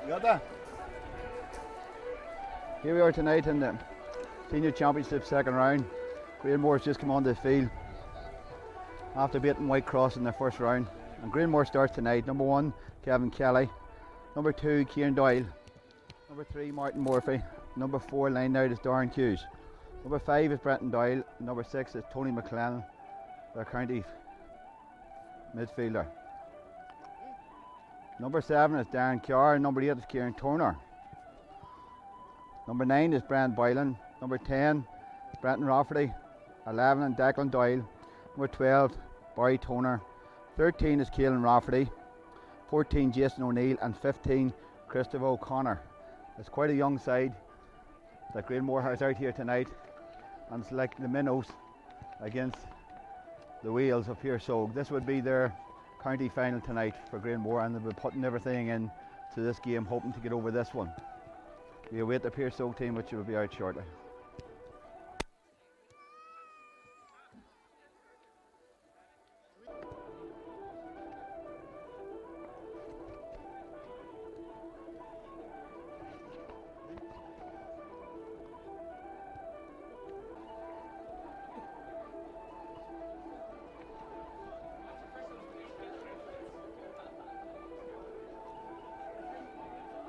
Got that? Here we are tonight in the Senior Championship second round. Granemore's just come onto the field after beating Whitecross in their first round. And Granemore starts tonight. Number 1, Kevin Kelly. Number 2, Kieran Doyle. Number 3, Martin Murphy. Number 4, line out is Darren Hughes. Number 5 is Brenton Doyle. Number 6 is Tony McLennan, their county midfielder. Number 7 is Darren Carr. Number 8 is Kieran Turner. Number 9 is Brian Boylan. Number 10 is Brenton Rafferty. 11 is Declan Doyle. Number 12 Barry Toner. 13 is Caelan Rafferty. 14 Jason O'Neill, and 15 Christopher O'Connor. It's quite a young side that Granemore has out here tonight, and it's like the minnows against the wheels of Piarsaigh Óga. This would be their county final tonight for Granemore, and they'll be putting everything in to this game, hoping to get over this one. We await the Pearse Óga team, which will be out shortly.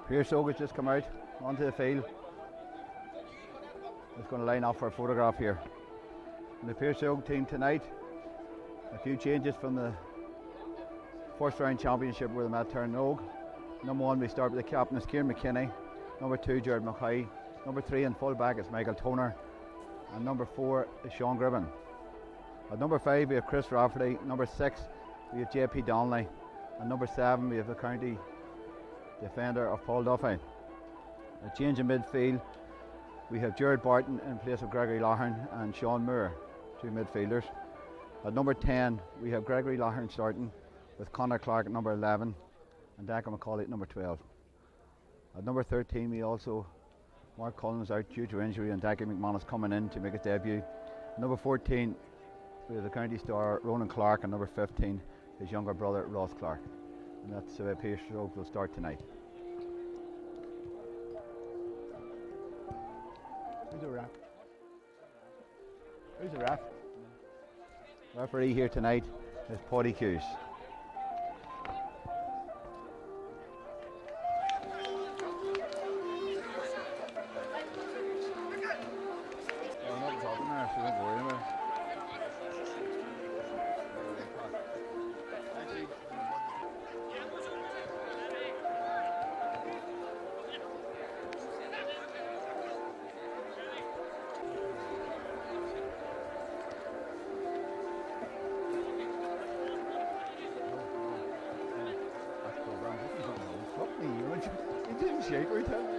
Pearse Óga's just come out onto the field. It's going to line up for a photograph here. And the Pearse Óga team tonight, a few changes from the first round championship where they met Piarsaigh Óga. Number 1, we start with the captain is Kieran McKinney. Number 2, Jared McKay. Number 3 in full back is Michael Toner. And number 4 is Sean Gribben. At number 5 we have Chris Rafferty. Number 6 we have JP Donnelly. And number 7 we have the county defender of Paul Duffy. A change in midfield, we have Jared Barton in place of Gregory Loughlin and Sean Moore, 2 midfielders. At number 10 we have Gregory Loughlin starting with Conor Clark at number 11 and Declan McCauley at number 12. At number 13 we also, Mark Collins out due to injury and Declan McManus coming in to make his debut. Number 14 we have the county star Ronan Clark, and number 15 his younger brother Ross Clark. And that's Pearse Óga will start tonight. Who's the ref? Who's the ref? Referee here tonight is Paddy Hughes. It didn't shake right there.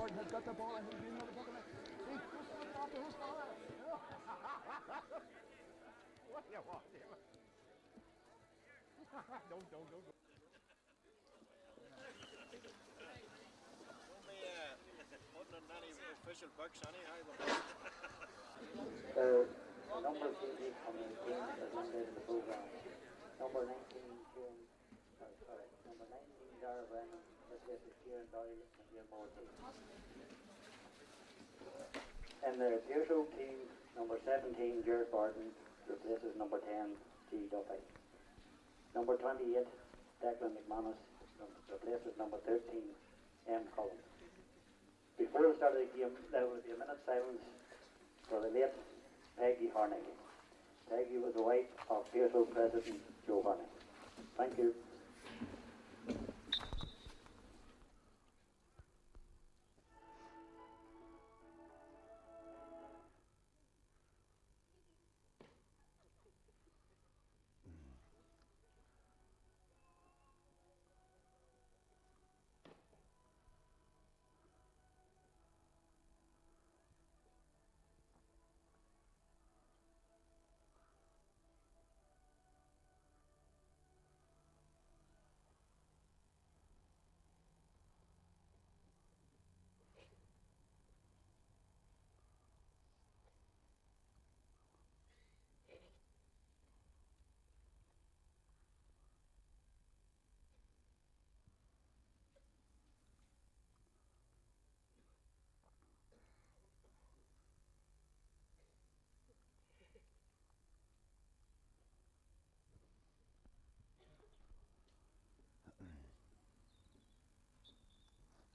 Barton has got the ball and he's been another puck on it. He's just after his father. What do you want? Don't. Putting in any official books anyhow. Number 50 coming in as nominated in the programme. Number 19, number 19, Dara Brennan, replaces Kieran Doyle and Gilmore team. And the Pearse Óga team, number 17, Gerard Barton, replaces number 10, G. Duffy. Number 28, Declan McManus, replaces number 13, M. Collins. Before the start of the game, there will be a minute's silence for the late Peggy Horney. Peggy was the wife of Piarsaigh Óga President Joe Horney. Thank you.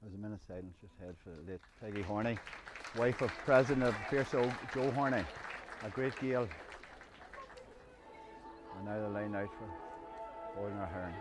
There's a minute's silence just ahead for the late Peggy Horney, wife of President of Pearsaigh Óga, Joe Horney, a great Gael. And now the line out for Gordon Ahern.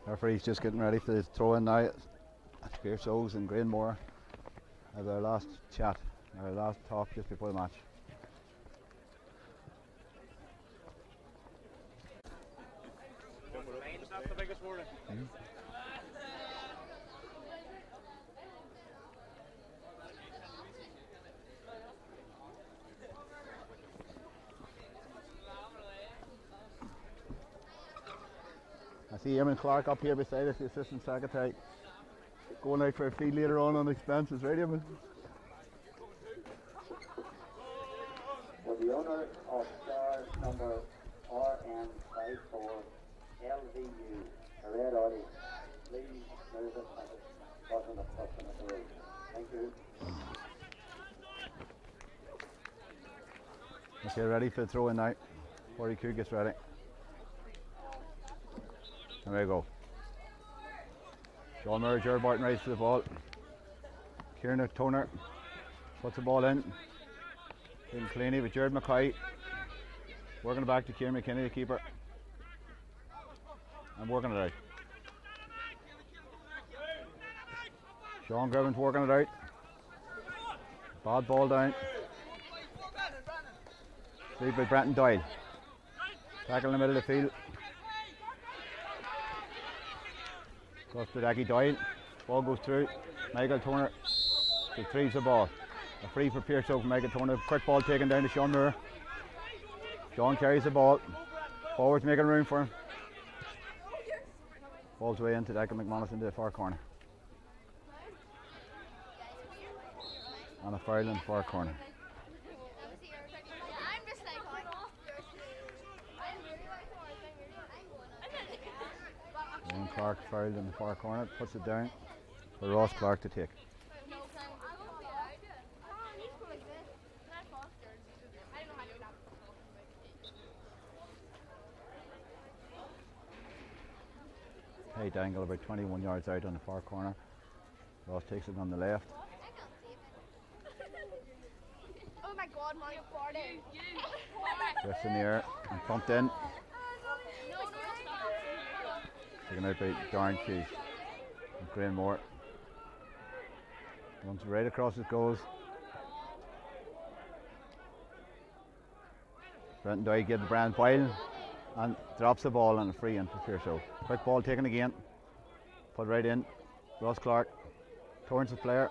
Referee's just getting ready for the throw-in now at Pearse Óga and Granemore have their last chat, their last talk just before the match. That's the biggest warning. I see Eamon Clark up here beside us, the Assistant Secretary, going out for a feed later on expenses, right Eamon? For the owner of star number RN54 LVU, a red Audi, please move it at the bottom of the road. Thank you. Okay, ready for the throw-in now. 42 gets ready. There we go. Sean Murray, Gerard Barton races the ball. Kieran Toner puts the ball in. Kieran Cleaney with Jared McKay. Working it back to Kieran McKinney, the keeper. And working it out. Sean Griven's working it out. Bad ball down. Lead by Brenton Doyle. Tackle in the middle of the field. Cross to Daggy Doyle. Ball goes through. Michael Toner retrieves the ball. A free for Piarsaigh Óga, make it turn. A quick ball taken down to Sean Moore. Sean carries the ball. Forwards making room for him. Ball's way into Declan McManus into the far corner. And a foul in the far corner. Ian Clark fouled in the far corner, puts it down for Ross Clark to take. Hey, Dangle about 21 yards out on the far corner. Ross takes it on the left. Oh my God, Mario 40. Just in the air and pumped in. Taken out by Darren Hughes and Granemore. Runs right across his goals. Brenton Doyle gives Brian Boyle and drops the ball and a free in for Piarsaigh. Quick ball taken again. Put right in. Ross Clark turns the player.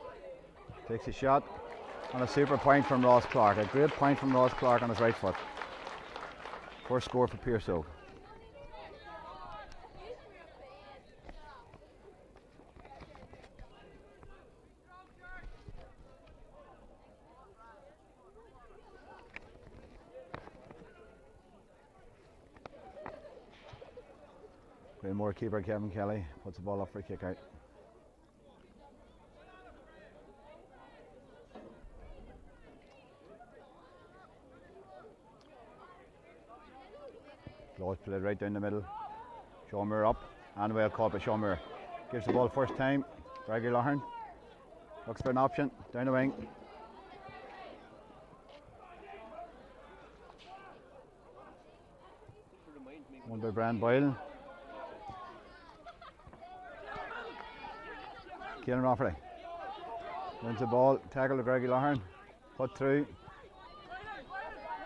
Takes a shot. And a super point from Ross Clark. A great point from Ross Clark on his right foot. First score for Piarsaigh. Granemore keeper Kevin Kelly puts the ball up for a kick out. Laws played right down the middle. Sean Moore up and well caught by Sean Moore. Gives the ball first time. Gregor Loughearn looks for an option down the wing. One by Brian Boyle. Kieran Rafferty wins the ball, tackle to Gregor Loughearn, put through.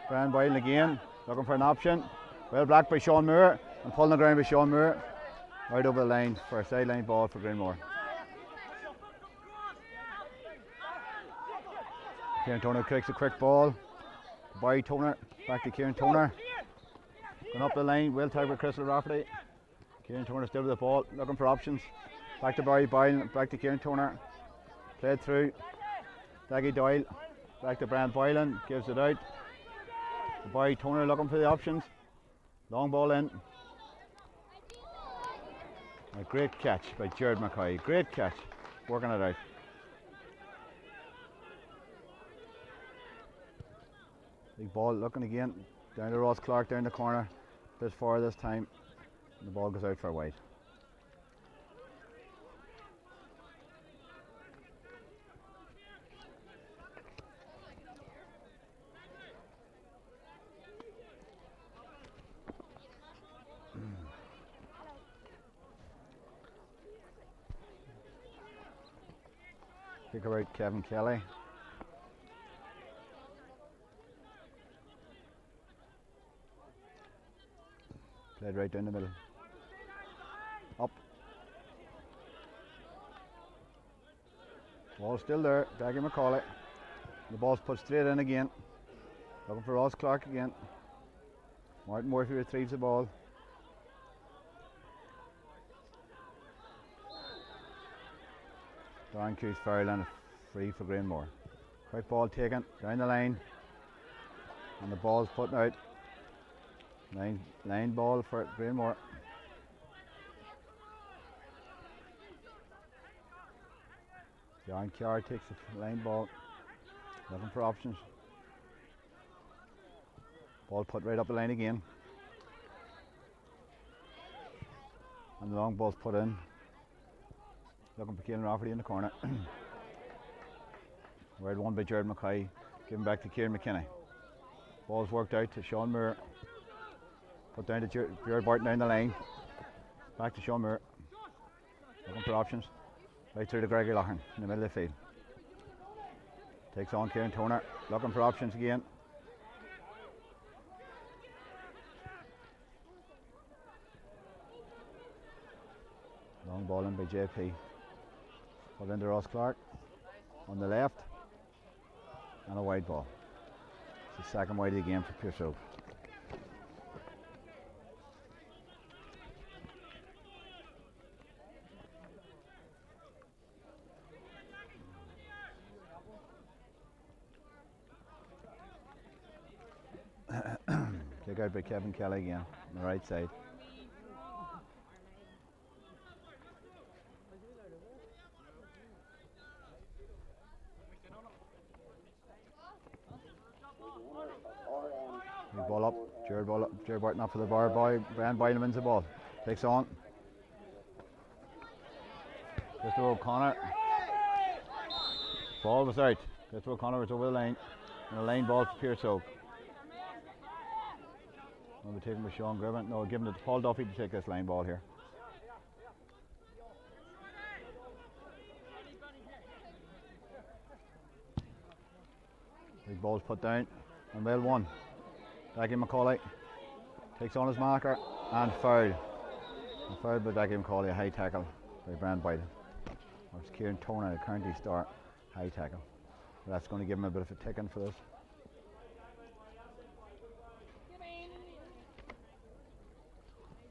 Brian Boyle again, looking for an option. Well blocked by Sean Moore and pulling the ground by Sean Moore. Right over the line for a sideline ball for Granemore. Kieran Toner kicks a quick ball. Barry Toner, back to Kieran Toner. Going up the line, well tagged by Crystal Rafferty. Kieran Toner still with the ball, looking for options. Back to Barry Boyle, back to Kieran Toner. Played through. Daggy Doyle, back to Brian Boylan, gives it out. Barry Toner looking for the options. Long ball in. A great catch by Jared McCoy. Great catch. Working it out. Big ball looking again. Down to Ross Clark down the corner. A bit far this time. And the ball goes out for a wide. Kicker out Kevin Kelly. Played right down the middle. Up. Ball still there. Daggy McCauley. The ball's put straight in again. Looking for Ross Clark again. Martin Murphy retrieves the ball. Darren Hughes foul and a free for Granemore. Quick ball taken down the line. And the ball's put out. Line ball for Granemore. John Carr takes the line ball. Looking for options. Ball put right up the line again. And the long ball's put in. Looking for Kieran Rafferty in the corner. Wide one by Jared McCoy. Given back to Kieran McKinney. Ball's worked out to Sean Moore. Put down to Jared Barton down the line. Back to Sean Moore. Looking for options. Right through to Gregor Loughearn in the middle of the field. Takes on Kieran Toner. Looking for options again. Long ball in by JP. Put into Ross Clark. on the left, and a wide ball. It's the second wide of the game for Piarsaigh. Kick out by Kevin Kelly again on the right side. Big ball up, Jared Barton up for the bar boy. Brian Boylan wins the ball. Takes on. Christopher O'Connor. Ball was out. Christopher O'Connor was over the line. And a line ball for Piarsaigh. Will be taken by Sean Griffin. No, giving it to Paul Duffy to take this line ball here. Big ball's put down and well won. Daggy McCauley takes on his marker and foul. And fouled by Daggy McCauley, a high tackle by Brian Boylan. It's Kieran Toner currently start high tackle. That's going to give him a bit of a ticking for this.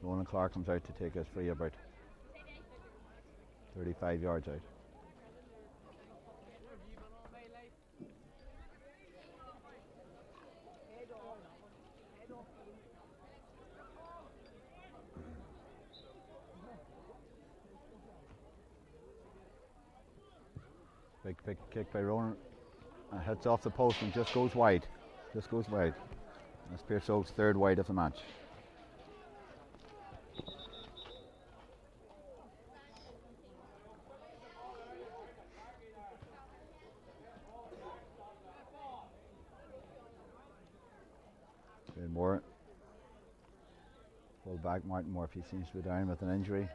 Ronan Clark comes out to take us free about 35 yards out. Big kick by Ronan. Hits off the post and just goes wide. That's Piarsaigh's third wide of the match. More. Full back Martin Murphy seems to be down with an injury.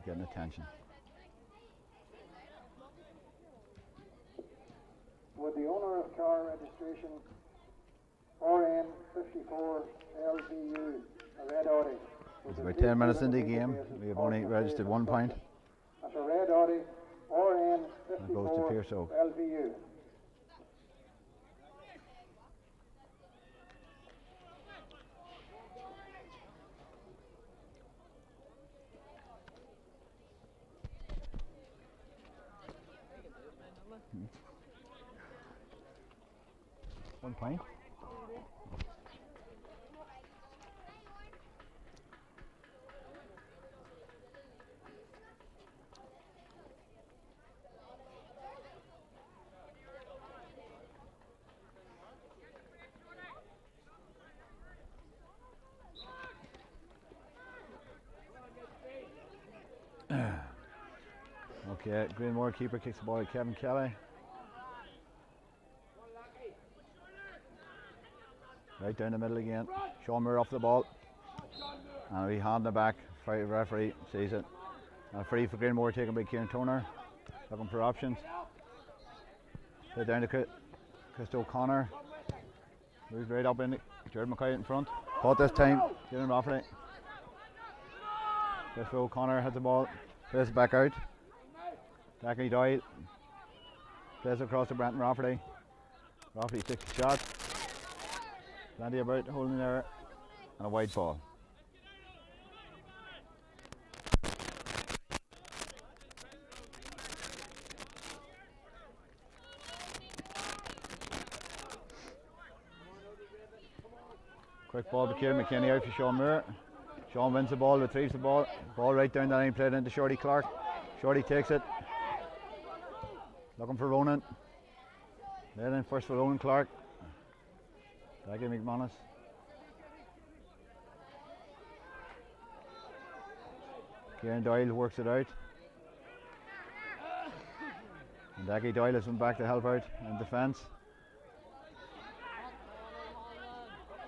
Getting attention. Would the owner of car registration RN54 LVU, a red Audi. It's about 10 minutes into the game. We have only registered 1 point. That's a red Audi That goes to RN54 Pearse Óga. LVU. One point. Okay, Granemore keeper kicks the ball at Kevin Kelly. Right down the middle again. Sean Moore off the ball. And we hand it back. Referee sees it. A free for Granemore taken by Kieran Toner. Looking for options. Play down to Chris O'Connor. Moves right up in it. Jared McKay in front. Caught this time. Kieran Rafferty. Chris O'Connor has the ball. Plays it back out. Jackie Doyle. Plays across to Brenton Rafferty. Rafferty takes the shot. Plenty about holding there. And a wide ball. Quick ball to Kieran McKinney out for Sean Moore. Sean wins the ball, retrieves the ball. Ball right down the line, played into Shorty Clark. Shorty takes it. Looking for Ronan. Then in first for Ronan Clark. Daggy McManus. Kieran Doyle works it out. And Daggy Doyle has went back to help out in defence.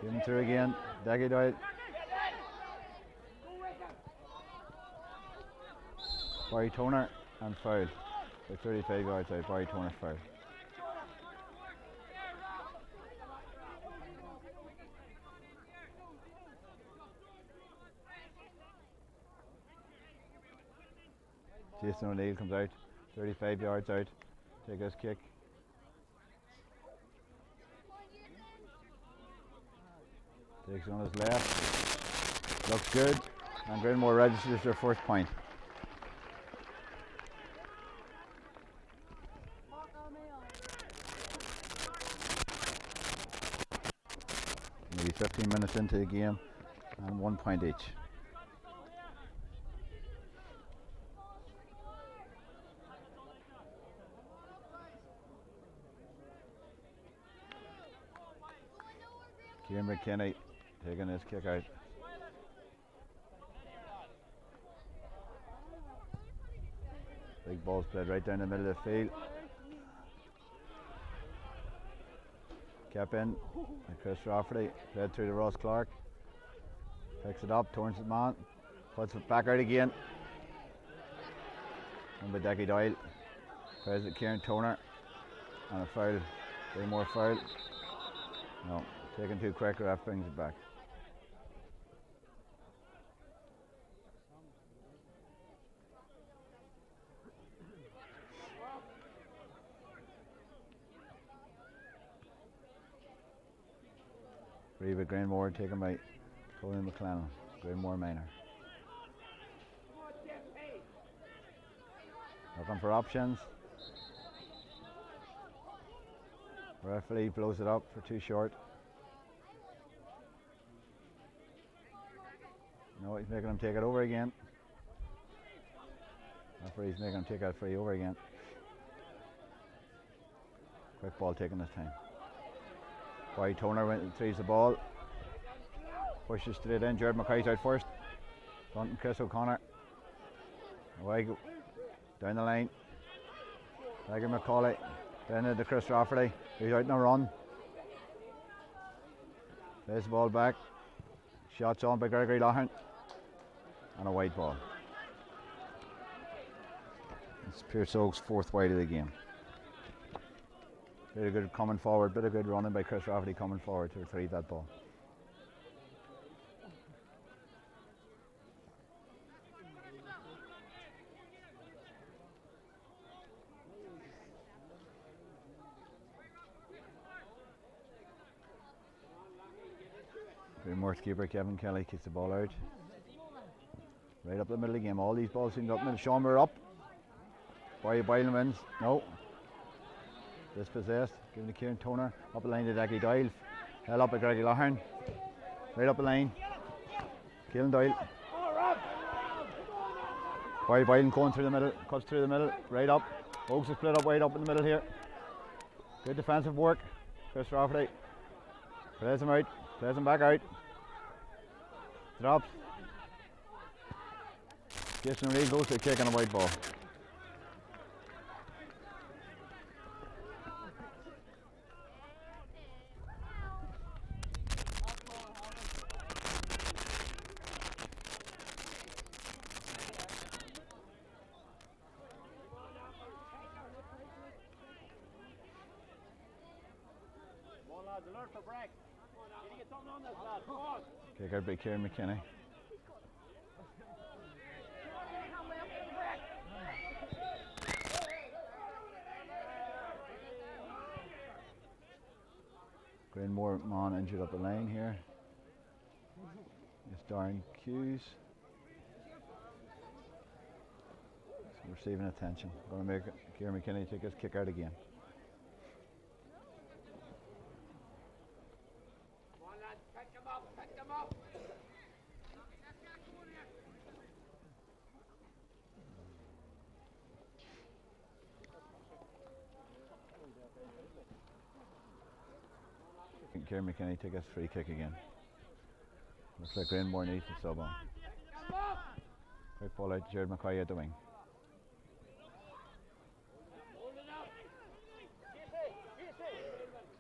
Give him through again. Daggy Doyle. Barry Toner and foul. By 35 yards out, Barry Toner foul. Jason O'Neill comes out, 35 yards out. take his kick. Takes on his left. Looks good. And Granemore registers their first point. Maybe 15 minutes into the game and 1 point each. Kieran McKinney taking his kick out. Big ball's played right down the middle of the field. Kept in by Chris Rafferty, played through to Ross Clark. Picks it up, turns it man, puts it back out again. And by Decky Doyle, plays it Kieran Toner, and a foul, 3 more foul. No, taken too quick, ref brings it back. Reva Granemore taken by Colin McLennan, Granemore minor. Looking for options. Referee blows it up for too short. No, he's making him take it over again. Referee's making him take that free over again. Quick ball taken this time. Boy Toner threes the ball. Pushes straight in. Jared McKay's out first. Dunton Chris O'Connor. Away go. Down the line. Tiger McCauley. Down into Chris Rafferty. He's out in a run. Plays the ball back. Shots on by Gregory Loughlin. And a wide ball. It's Piarsaigh Óga's 4th wide of the game. Bit of good coming forward, bit of good running by Chris Rafferty coming forward to retrieve that ball. Granemore's keeper Kevin Kelly kicks the ball out. Right up the middle of the game. All these balls seem up in the middle. Sean Moore up. Boylan wins. No. Dispossessed. Giving to Kieran Toner. Up the line to Decky Doyle. Held up by Gregory Loughlin. Right up the line. Keelan Doyle. Boylan going through the middle. Cuts through the middle. Right up. Oaks is split up wide up in the middle here. Good defensive work. Chris Rafferty. Plays him out. Plays him back out. Drops. Jason O'Neill goes to a kick and a white ball. Kick out by Kieran McKinney. Granemore man injured up the line here. It's Darren Hughes. Receiving attention. Going to make Kieran McKinney take his kick out again. Kieran McKinney take his free kick again. Looks like Granemore needs to sub on. Quick ball out to Jared McCoy at the wing.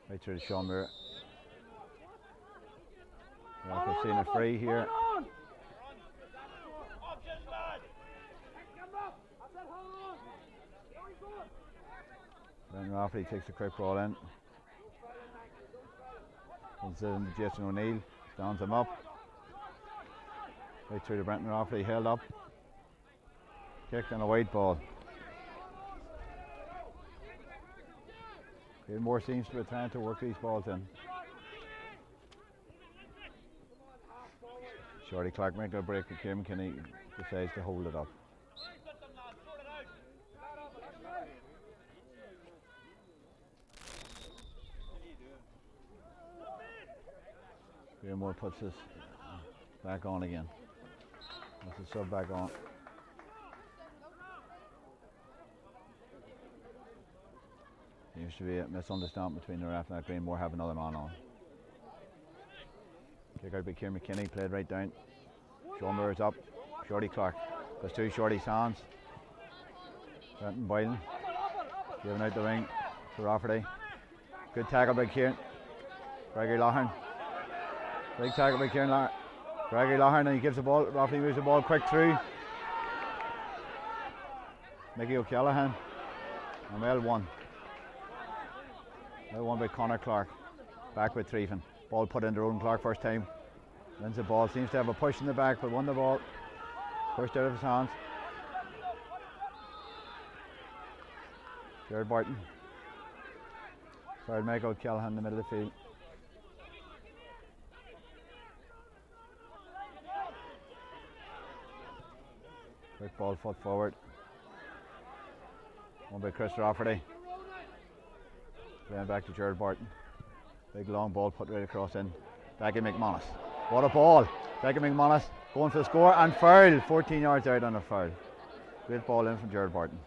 Right through to Sean Moore. We're seeing a free here. Then Rafferty takes a quick ball in. Comes in to Jason O'Neill, stands him up. Right through to Brenton Rafferty, held up. Kicked on a white ball. Granemore seems to be trying to work these balls in. Shorty Clark making a break, and Kieran McKinney decides to hold it up. Granemore puts this back on again. That's the sub back on. Seems to be a misunderstanding between the ref and that. Granemore have another man on. Kick out by Kieran McKinney, played right down. Sean Moore's up. Shorty Clark. There's two Shorty's hands. Brenton Boylan giving out the ring to Rafferty. Good tackle by Kieran. Gregory Lougharn. Big tackle by Kieran Gregory Lougharn, and he gives the ball. Rafferty moves the ball quick through. Mickey O'Callaghan. And well won. Well won by Conor Clark. Back with Treven. Ball put into Ronan Clark first time. Wins the ball. Seems to have a push in the back, but won the ball. Pushed out of his hands. Jared Barton. Sorry, Michael O'Callaghan in the middle of the field. Quick ball foot forward. One by Chris Rafferty. Then back to Jared Barton. Big long ball put right across in. Becky McManus. What a ball. Becky McManus going for the score and foul. 14 yards out on a foul. Great ball in from Jared Barton.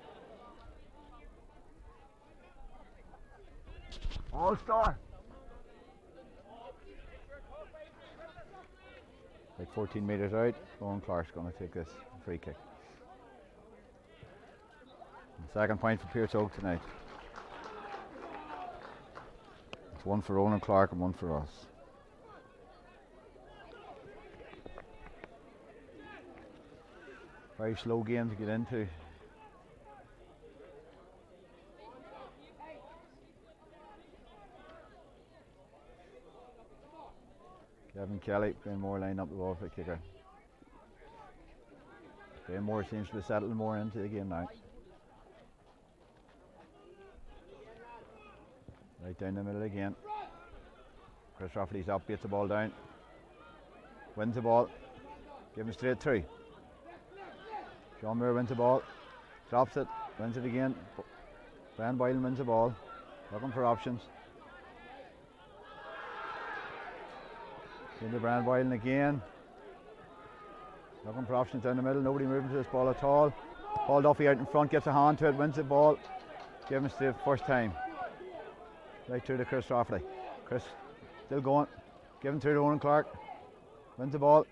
All-star. Like 14 metres out. Ronan Clark's going to take this free kick. And second point for Piarsaigh Óga tonight. It's one for Ronan Clark and one for us. Very slow game to get into. Kevin Kelly, Granemore line up the ball for the kicker. Granemore seems to be settling more into the game now. Right down the middle again. Chris Rafferty's up, gets the ball down. Wins the ball. Give him straight through. Sean Moore wins the ball. Drops it. Wins it again. Brian Boylan wins the ball. Looking for options. Into Brian Boylan again. Looking for options down the middle. Nobody moving to this ball at all. Paul Duffy out in front, gets a hand to it, wins the ball. Give him straight first time. Right through to Chris Rafferty. Chris still going. Give him through to Ronan Clark. Wins the ball.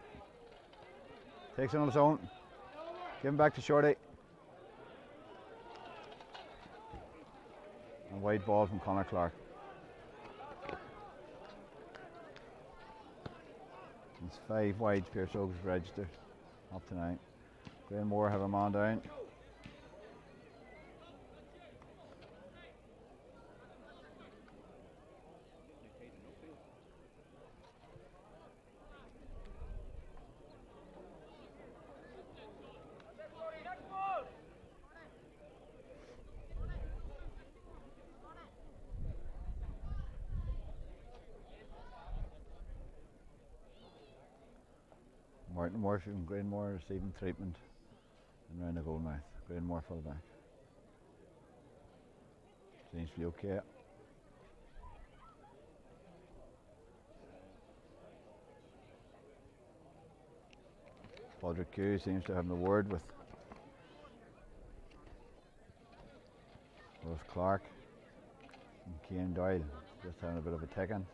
Takes it on his own. Give him back to Shorty. A wide ball from Conor Clark. It's 5 wides Piarsaigh Óga's registered up tonight. Granemore have a man down. Martin Murphy and Granemore receiving treatment and round the goal mouth. Granemore full back. Seems to be okay. Padraig Q seems to have a word with Ross Clark and Cian Doyle, just having a bit of a tick-in.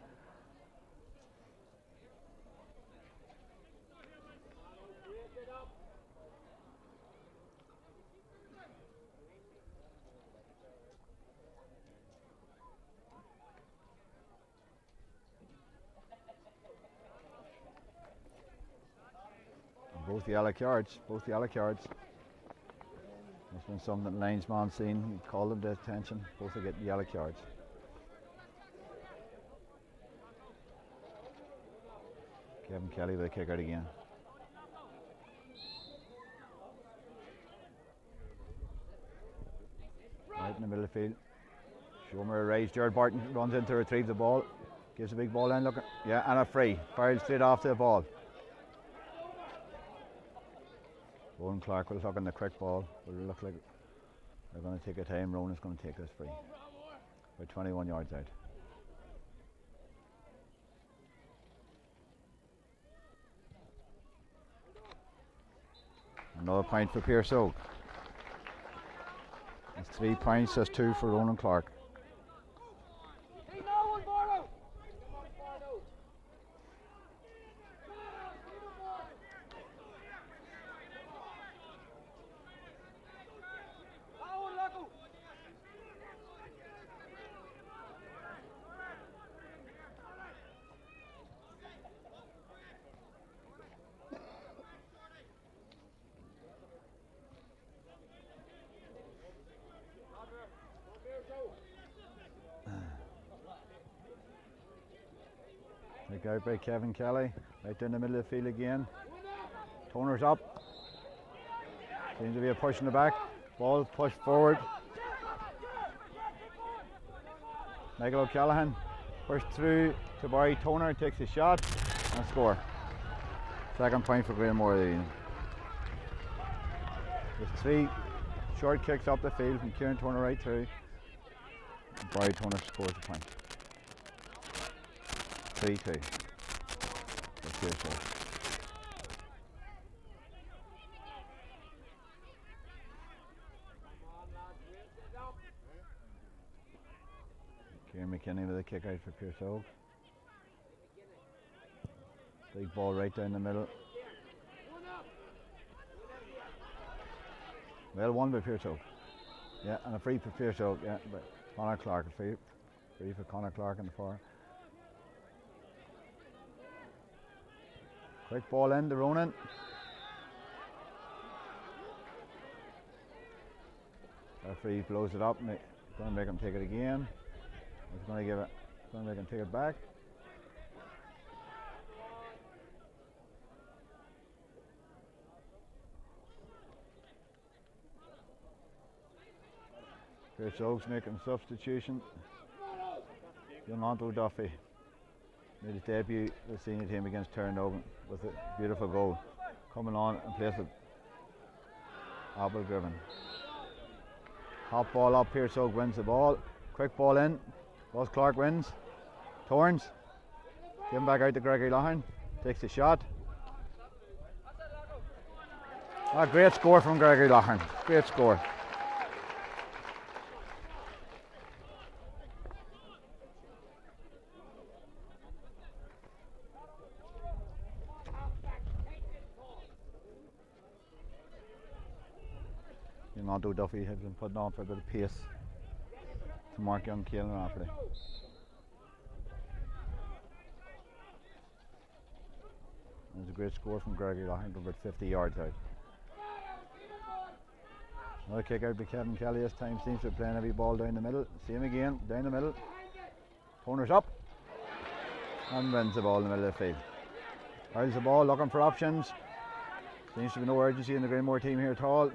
Both yellow cards, both yellow cards. There's been some that linesman seen, he called them to attention, both are getting yellow cards. Kevin Kelly with a kick out again. Right in the middle of the field. Shomer raised. Jared Barton runs in to retrieve the ball. Gives a big ball in. Look, yeah, and a free. Fired straight off the ball. Ronan Clark will look on the quick ball. Will look like they're going to take a time. Ronan's going to take this free. We're 21 yards out. Another point for Piarsaigh Óga. That's 3 points, that's 2 for Ronan Clark. Take out by Kevin Kelly, right down the middle of the field again. Toner's up. Seems to be a push in the back. Ball pushed forward. Michael O'Callaghan pushed through to Barry Toner, takes a shot and score. Second point for Granemore. There's 3 short kicks up the field from Kieran Toner right through. Barry Toner scores a point. 3-2. Kieran McKinney with a kick out for Piarsaigh Óga. Big ball right down the middle. Well won by Piarsaigh Óga. Yeah, and a free for Piarsaigh Óga. Yeah, but Conor Clark, a free for Conor Clark in the far. Quick ball in to Ronan. Referee blows it up and it's going to make him take it again. It's going to make him take it back. Piarsaigh Óga's making a substitution. Young Anto Duffy made his debut with the senior team against Turnogan with a beautiful goal. Coming on and plays with Applegriven. Hot ball up, Piarsaigh Óga wins the ball. Quick ball in. Ross Clark wins. Torrance. Give him back out to Gregory Loughlin. Takes the shot. A great score from Gregory Loughlin. Great score. Anto Duffy has been putting on for a bit of pace to mark young Keelan Rafferty. There's a great score from Gregory Loughlin from about 50 yards out. Another kick out by Kevin Kelly this time. Seems to be playing every ball down the middle. See him again, down the middle. Toner's up and wins the ball in the middle of the field. Hurls the ball, looking for options. Seems to be no urgency in the Granemore team here at all.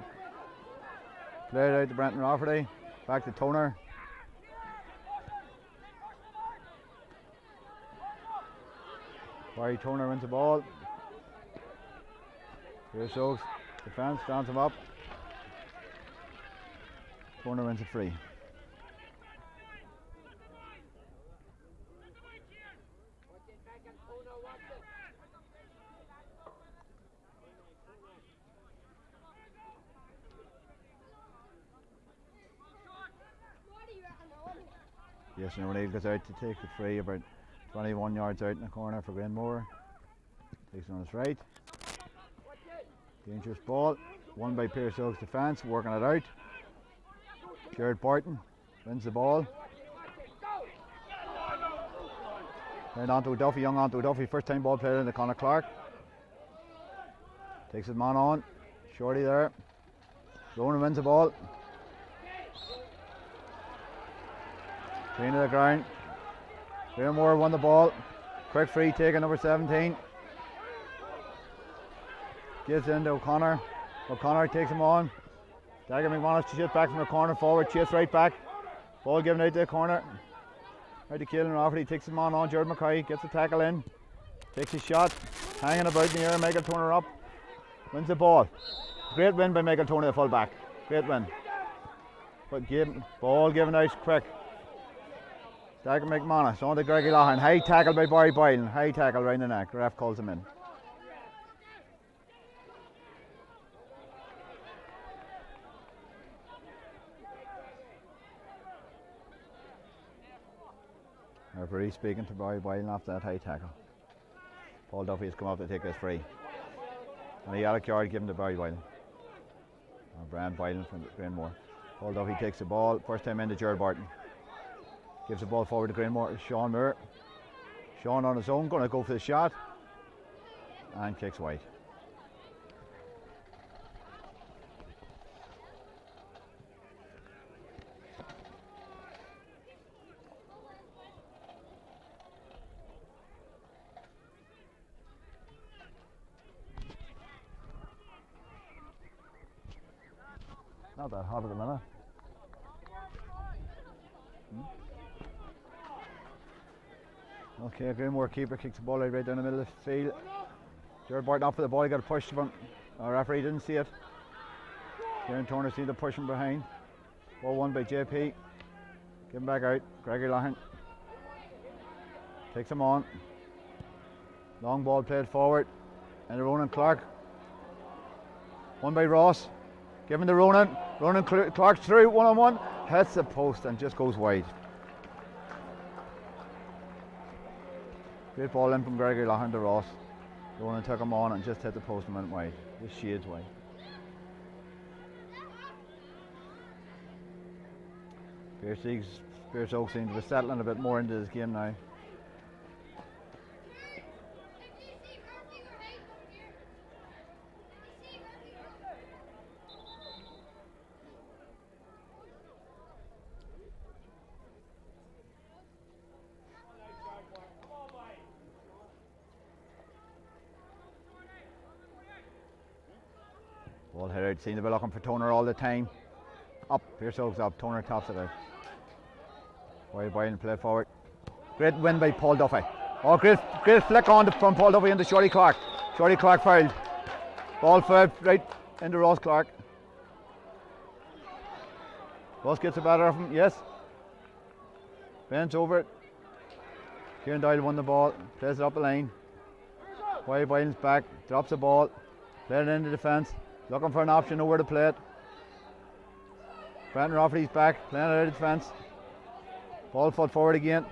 Played out to Brenton Rafferty, back to Toner. Barry Toner wins the ball. Piarsaigh Óga's defence stands him up. Toner wins a free. Yes, and O'Neill goes out to take the free about 21 yards out in the corner for Granemore. Takes it on his right. Dangerous ball. Won by Piarsaigh Óga's defence, working it out. Jared Barton wins the ball. And Anto Duffy, young Anto Duffy, first time ball player in the Conor Clark. Takes his man on. Shorty there. Ronan wins the ball. Clean to the ground. Granemore won the ball. Quick free taken, number 17. Gives in to O'Connor. O'Connor takes him on. Dagger McManus to shoot back from the corner forward. Chase right back. Ball given out to the corner. Out to Keelan Rafferty, takes him on Jared McCoy, gets the tackle in. Takes a shot, hanging about in the air, Michael Turner up. Wins the ball. Great win by Michael Turner, the full back. Great win. But ball given out quick. Dagger McManus on to Greggy Loughlin. High tackle by Barry Boylan. High tackle round the neck. Ref calls him in. Referee speaking to Barry Boylan after that high tackle. Paul Duffy has come up to take this free. And a yellow card given to Barry Boylan. Or Brian Boylan from Granemore. Paul Duffy takes the ball. First time into Gerald Barton. Gives the ball forward to Granemore. Sean Moore. Sean on his own, going to go for the shot. And kicks wide. Not that hot at the minute. Okay, Granemore keeper kicks the ball right down the middle of the field. Jared Barton off for the ball, he got a push from our referee, didn't see it. Kieran Turner seen the push from behind. Ball won by JP. Give him back out. Gregory Loughlin takes him on. Long ball played forward. And Ronan Clark. Won by Ross. Given to Ronan. Ronan Clark through, 1-on-1. Hits the post and just goes wide. Great ball in from Gregory Loughlin to Ross. Ronan took him on and just hit the post and went wide. Just shades wide. Piarsaigh Óga seems to be settling a bit more into this game now. Ball hit out, seem to be looking for Turner all the time. Up, Piarsaigh Óga's up, Turner tops it out. Wide Boylan play forward. Great win by Paul Duffy. Oh, great flick on from Paul Duffy into Shorty Clark. Shorty Clark fouled. Ball fouled right into Ross Clark. Ross gets the better of him, yes. Bends over it. Kieran Doyle won the ball, plays it up the line. Wide Boylan's back, drops the ball, played it into defence. Looking for an option, nowhere to play it. Brenton Rafferty's back, playing it out of defence. Ball foot forward again.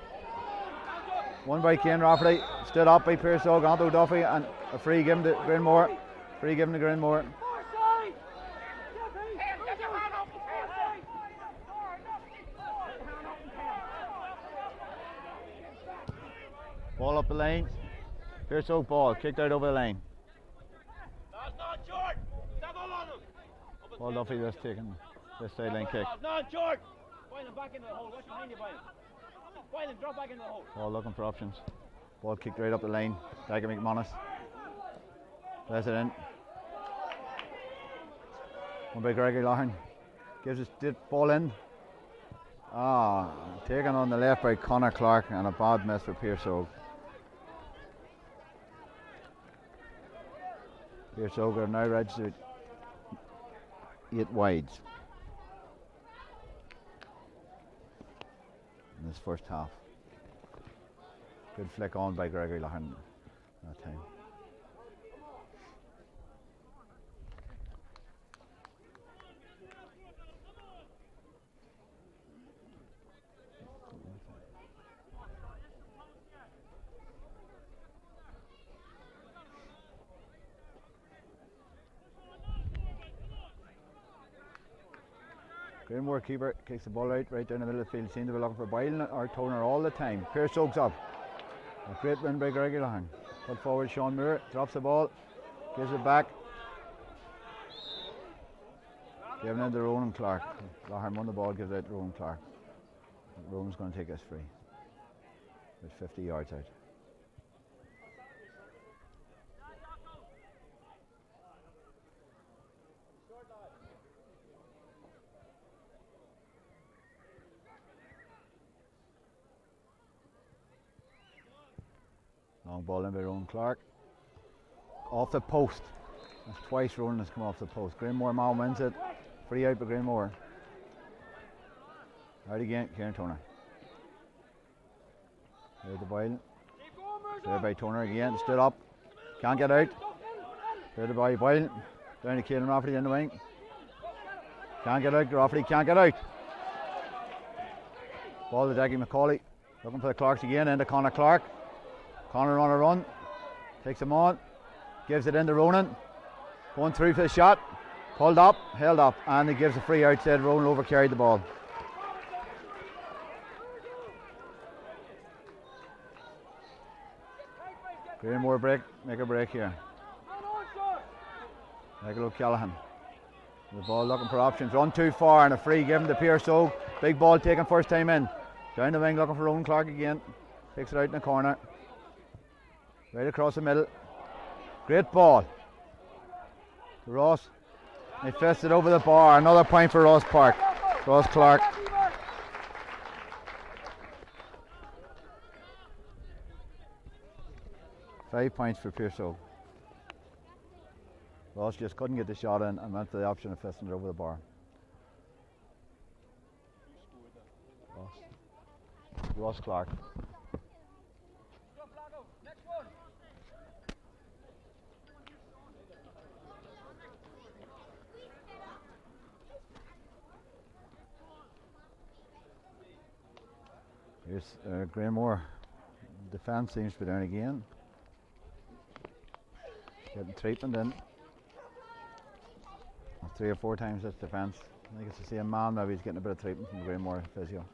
Won by Kane Rafferty. Stood up by Piarsaigh Óga, onto Duffy, and a free given to Granemore. Free given to Granemore. Ball up the lane. Piarsaigh Óga ball, kicked out over the line. Paul Duffy just taking this sideline kick. Boylan back into the hole. Watch behind you, Boylan. Boylan, drop back into the hole. Ball looking for options. Ball kicked right up the line. Dagger McManus. Plays it in. One by Gregory Loughlin. Gives his ball in. Taken on the left by Connor Clark and a bad miss for Piarsaigh Óga. Piarsaigh Óga now registered 8 wides in this first half. Good flick on by Gregory Loughlin that time. Granemore keeper kicks the ball out right down the middle of the field. Seems to be looking for Boylan or Turner all the time. Piarsaigh Óga's up. A great win by Gregory Loughlin. Put forward Sean Moore, drops the ball, gives it back. Giving in to Ronan Clark. Loughlin won the ball, gives it out to Ronan Clark. Ronan's going to take us free. With 50 yards out. Long ball in by Rowan Clark. Off the post. That's twice Rowan has come off the post. Granemore man wins it. Free out by Granemore. Out again, Kieran Toner. There's the ball. There by Toner again. Stood up. Can't get out. There the ball. Boyle. Down to Caelan Rafferty in the wing. Can't get out. Rafferty can't get out. Ball to Daggy McCauley. Looking for the Clarks again. Into Connor Clark. Connor on a run. Takes him on. Gives it into Ronan. Going through for the shot. Pulled up. Held up. And he gives a free outside. Ronan over carried the ball. Granemore break. Make a break here. Michael O'Callaghan. The ball looking for options. Run too far and a free given to Piarsaigh. Big ball taken first time in. Down the wing looking for Rowan Clark again. Takes it out in the corner. Right across the middle. Great ball. To Ross. He fists it over the bar. Another point for Ross Park. Ross Clark. Five points for Piarsaigh. Ross just couldn't get the shot in and went for the option of fisting it over the bar. Ross Clark. Here's Granemore. Defence seems to be down again. Getting treatment in. 3 or 4 times this defence. I think it's the same man, maybe he's getting a bit of treatment from Granemore physio.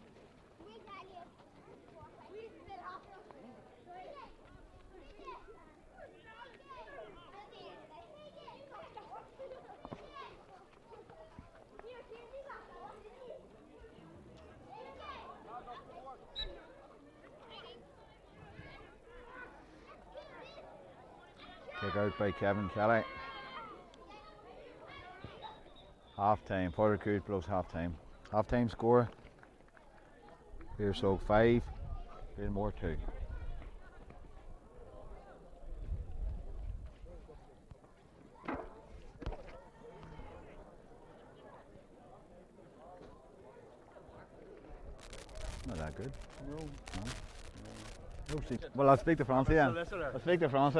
Take out by Kevin Kelly. Half time. Porter Cruise blows half time. Half time score. Piarsaigh 5. Granemore 2. Not that good. No. Well, I'll speak to France, yeah. I'll speak to France.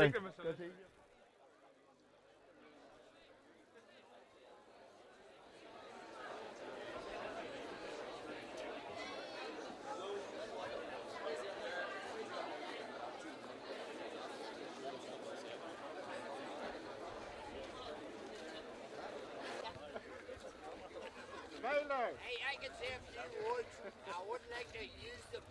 Hey, I can say a few words. I wouldn't like to use them.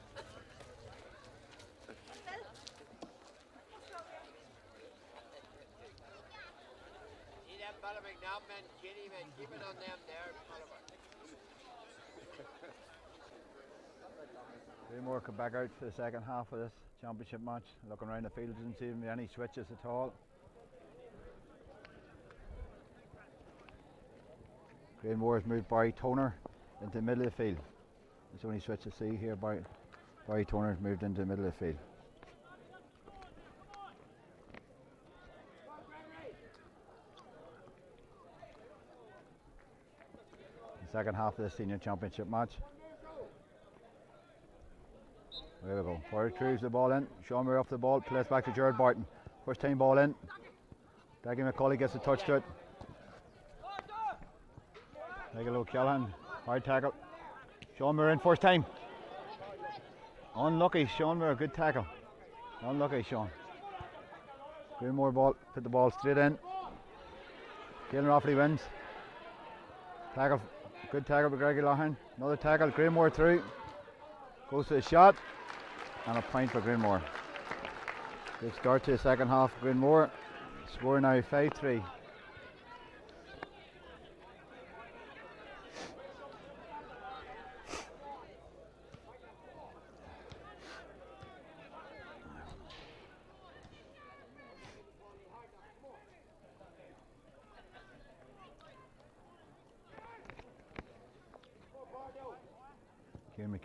See that fella McNaughton and Kitty, man, keep it on them there. Granemore come back out for the second half of this championship match. Looking around the field, doesn't seem to be any switches at all. Granemore has moved Barry Toner into the middle of the field. There's only switch to see here. Barry Toner has moved into the middle of the field. The second half of the senior championship match. There we go. Barry retrieves the ball in. Sean Murray off the ball. Plays back to Gerard Barton. First time ball in. Daggy McCauley gets a touch to it. Michael O'Callaghan, hard tackle. Sean Murray in first time. Unlucky, Sean Murray, good tackle. Unlucky, Sean. Granemore ball, put the ball straight in. Caelan Rafferty wins. Tackle, good tackle by Greggy Loughlin. Another tackle, Granemore through. Goes to the shot. And a point for Granemore. Good start to the second half for Granemore. Score now 5-3.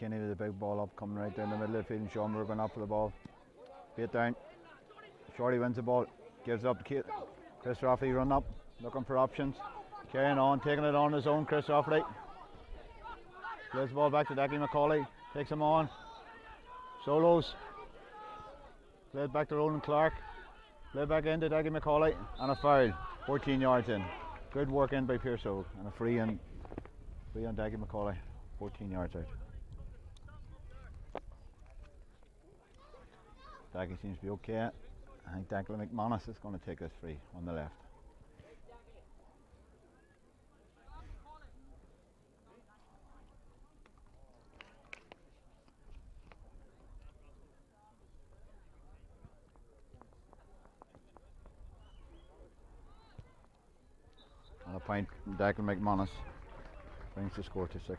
McKinney with the big ball up, coming right down the middle of the field, and Sean Murray going up for the ball. Beat down. Shorty wins the ball, gives it up to Kate. Chris Rafferty run up, looking for options. Carrying on, taking it on his own, Chris Rafferty. Plays the ball back to Dackie McCauley, takes him on. Solos. Played back to Roland Clark. Played back into Dackie McCauley, and a foul, 14 yards in. Good work in by Piarsaigh, and a free on Dackie McCauley, 14 yards out. Dackie seems to be okay. I think Declan McManus is going to take this free on the left. And a point from Declan McManus brings the score to 6-3.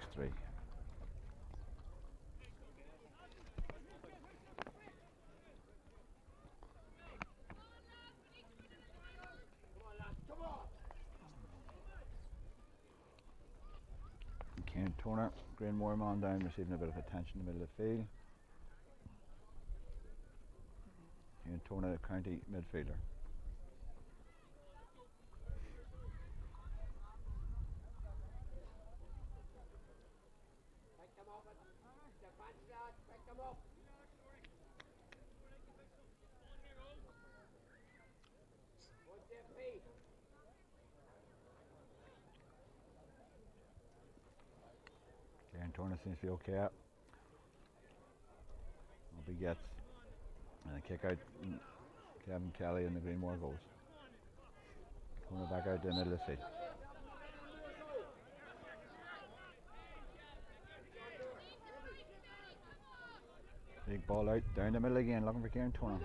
Kieran Turner, Granemore man down, receiving a bit of attention in the middle of the field. Kieran Turner, the county midfielder. Turner seems to be okay. Hope he gets and a kick out. Kevin Kelly and the Granemore goes. Turner back out to the middle of the field. Big ball out down the middle again, looking for Kieran Turner.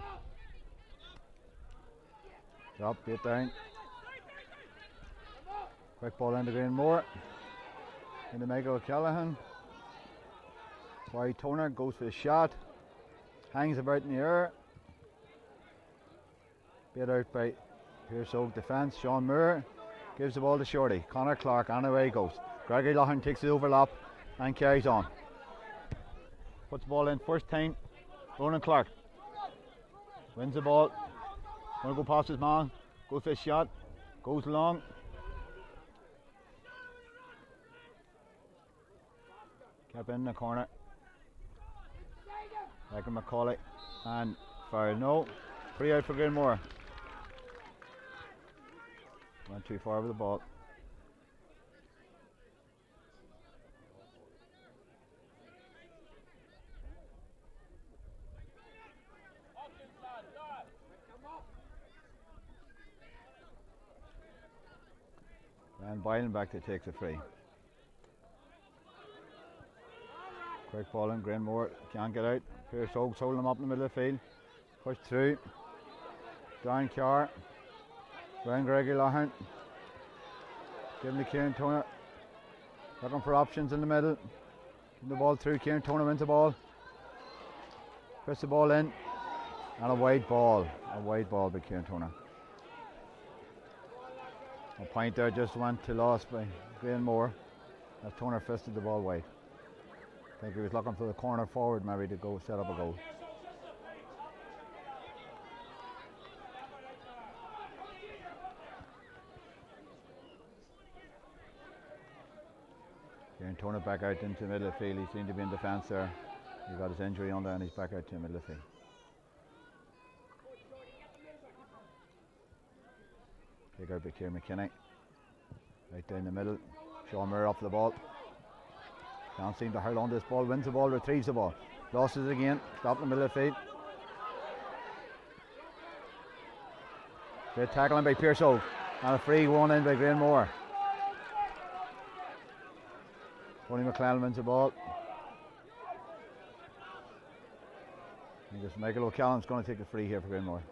Drop, beat down. Quick ball into Granemore. Into Michael O'Callaghan. Why Turner goes for the shot, hangs about in the air. Bit out by Piarsaigh defence. Sean Moore gives the ball to Shorty. Connor Clark, and away he goes. Gregory Loughlin takes the overlap and carries on. Puts the ball in first time. Ronan Clark wins the ball. Going to go past his man. Goes for a shot. Goes long. Kept in the corner. Declan McCauley and foul. No. Free out for Granemore. Went too far with the ball. And Boylan back to takes a free. Quick ball in, Granemore can't get out. Piarsaigh holding him up in the middle of the field. Push through. Down Carr. Round Gregory Loughlin. Giving to Kieran Turner. Looking for options in the middle. Giving the ball through. Kieran Turner wins the ball. Puts the ball in. And a wide ball. A wide ball by Kieran Turner. A point there just went to loss by Granemore as Turner fisted the ball wide. I think he was looking for the corner forward maybe to go set up a goal. Kieran Turner back out into the middle of the field. He seemed to be in defence there. He got his injury on there and he's back out to the middle of the field. Kick out by Kieran McKinney. Right down the middle. Sean Moore off the ball. Can't seem to hold on to this ball. Wins the ball, retrieves the ball. Loses it again. Stopped in the middle of the field. Great tackling by Piarsaigh. And a free one in by Granemore. Tony McClellan wins the ball. I think Michael O'Callaghan's going to take the free here for Granemore.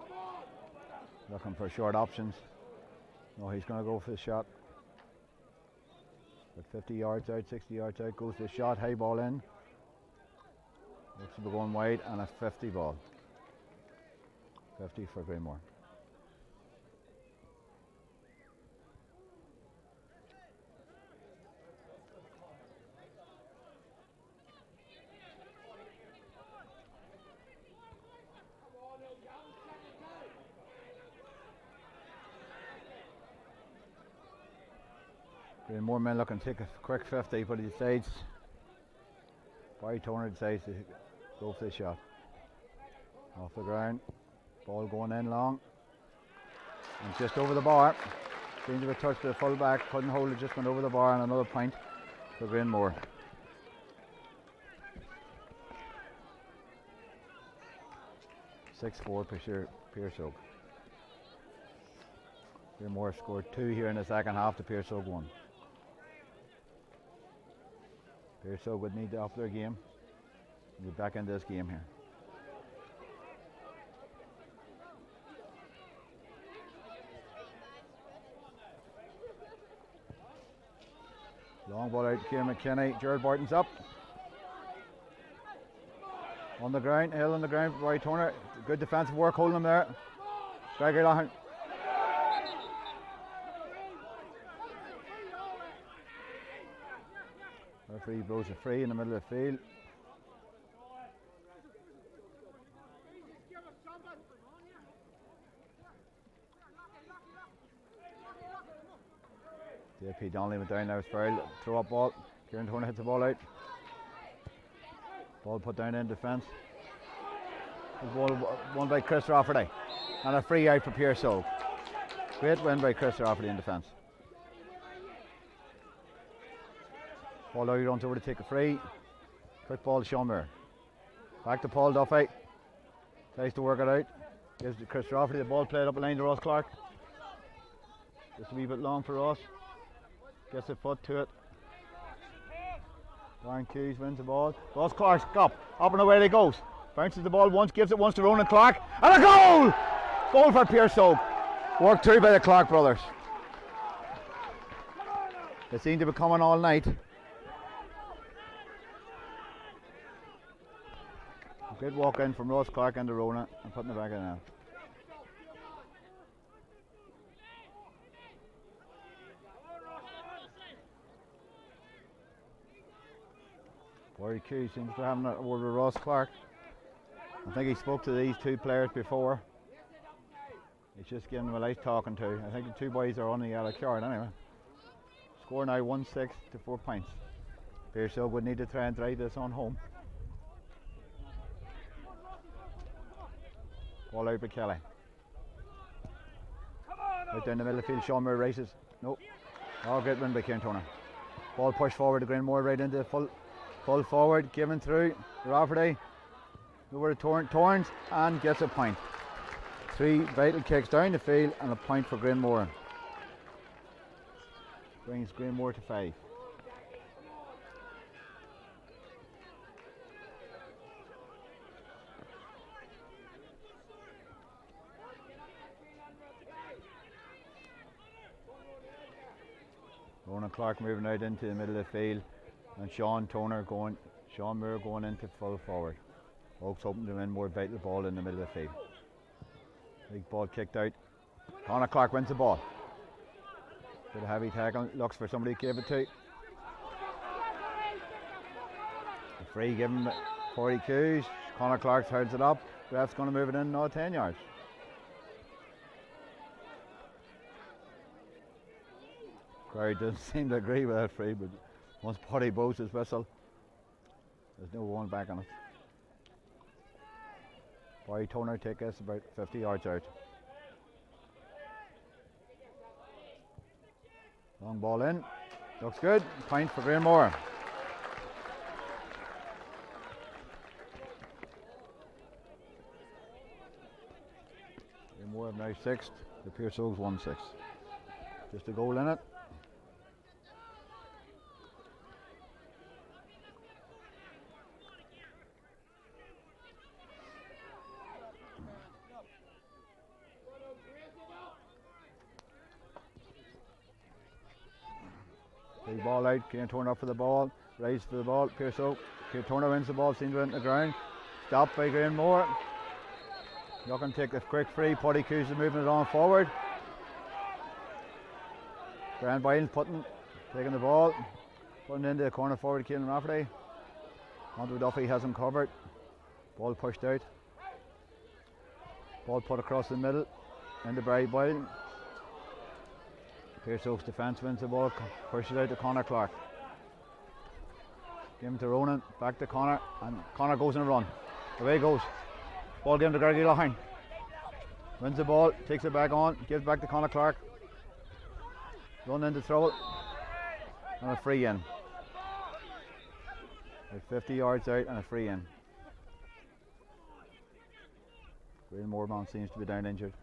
Looking for short options. No, he's going to go for the shot. But 50 yards out, 60 yards out, goes to the shot, high ball in. Looks to be going wide, and a 50 ball. 50 for Granemore. More men looking to take a quick 50, but he decides. Barry Turner decides to go for the shot. Off the ground. Ball going in long. And just over the bar. Seemed to be touched to the full back. Couldn't hold it, just went over the bar, and another point for Granemore. 6-4 Piarsaigh Óga. Granemore scored 2 here in the second half to Piarsaigh Óga 1. Piarsaigh Óga would need to up their game and get back into this game here. Long ball out to Kieran McKinney. Gerald Barton's up. On the ground, Hill on the ground for Barry Turner. Good defensive work holding him there. Gregor Lahan. Referee blows a free in the middle of the field. JP Donnelly went down, now it's fouled. Throw up ball. Kieran Turner hits the ball out. Ball put down in defence. Ball won by Chris Rafferty. And a free out for Piarsaigh Óga. Great win by Chris Rafferty in defence. Paul Lowry runs over to take a free. Quick ball to Sean Moore. Back to Paul Duffy. Tries to work it out. Gives to Chris Rafferty. The ball played up the line to Ross Clark. Just a wee bit long for Ross. Gets a foot to it. Darren Hughes wins the ball. Ross Clark's up and away he goes. Bounces the ball once, gives it once to Ronan Clark. And a goal! Goal for Piarsaigh Óga. Worked through by the Clark brothers. They seem to be coming all night. Good walk in from Ross Clark into Ronan and putting it back in now. Barry Q seems to have a word with Ross Clark. I think he spoke to these two players before. He's just giving them a nice talking to. I think the two boys are on the yellow card anyway. Score now 1-6 to 4 points. Piarsaigh Óga would need to try and drive this on home. Ball out by Kelly. Out down the middle of the field, Sean Moore races. Nope. Oh, good win by Kieran Turner. Ball pushed forward to Granemore right into the full forward, given through Rafferty. Over to Torrance and gets a point. 3 vital kicks down the field and a point for Granemore. Brings Granemore to 5. Ronan Clark moving out into the middle of the field, and Sean Moore going into full forward. Oaks hoping to win more vital ball in the middle of the field. Big ball kicked out. Conor Clark wins the ball. Bit of heavy tackle, looks for somebody to give it to. The free given 40 Qs. Conor Clark holds it up. Ref's going to move it in now 10 yards. Crowd doesn't seem to agree with that free, but once Paddy blows his whistle, there's no one back on it. Barry Turner take us about 50 yards out. Long ball in. Looks good. Point for Granemore. Granemore have now 6th. The Piarsaigh Óga's 1-6. Just a goal in it. Big ball out, Kieran Turner up for the ball, raised for the ball, Piarsaigh Óga. Kieran Turner wins the ball, seems to win the ground. Stopped by Granemore. Looking to take a quick free, Paddy Coos is moving it on forward. Brian Boylan taking the ball, putting it into the corner forward to Keelan Rafferty. Andrew Duffy has him covered. Ball pushed out. Ball put across the middle into Barry Boylan. Pearse Oak's defence wins the ball, pushes out to Conor Clark. Give him to Ronan, back to Conor, and Conor goes in a run. Away he goes. Ball given to Greggy Loughlin. Wins the ball, takes it back on, gives back to Conor Clark. Run in to throw it, and a free in. Like 50 yards out and a free in. Granemore man seems to be down injured.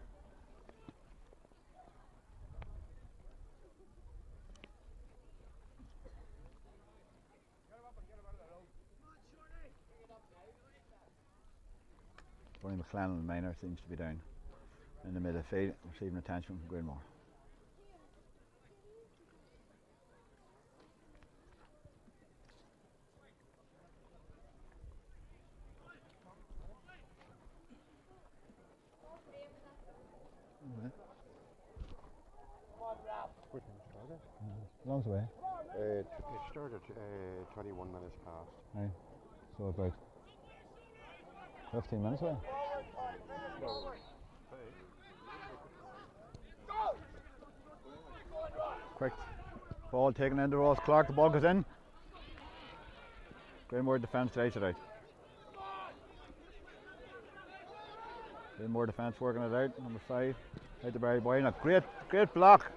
Bonnie McLennan Minor seems to be down in the middle of the field, receiving attention from Granemore. Long way. It started 21 minutes past. Right. So about 15 minutes away. Quick ball taken into Ross Clark. The ball goes in. Granemore defence takes it out. Granemore defence working it out. Number 5. Out to Barry Boy. And a great block.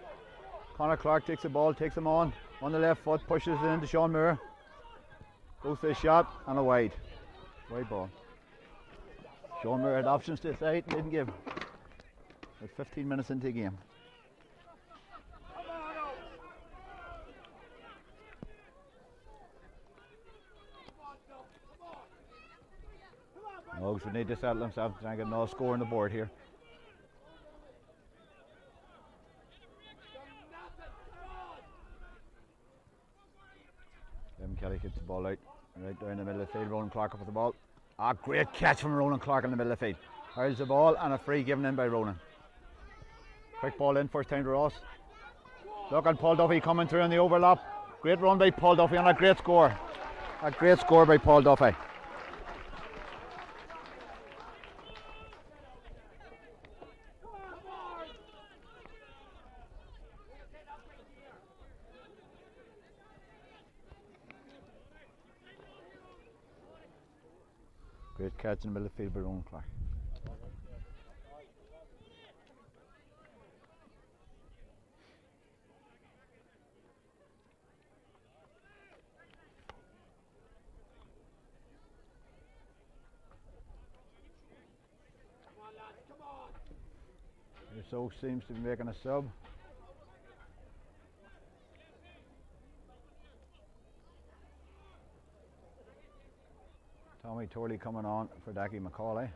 Conor Clark takes the ball, takes him on the left foot, pushes it into Sean Moore. Goes for a shot and a wide ball. Sean Moore had options to the side, didn't give. About 15 minutes into the game. Oaks would need to settle himself to try and get another score on the board here. Kelly gets the ball out, right down the middle of the field. Ronan Clark up with the ball. Great catch from Ronan Clark in the middle of the field. Hurls the ball and a free given in by Ronan. Quick ball in, first time to Ross. Look at Paul Duffy coming through in the overlap. Great run by Paul Duffy and a great score. A great score by Paul Duffy. Great catch in the middle of the field by Ronan Clark. So seems to be making a sub. Tommy Torley coming on for Dackie McCauley.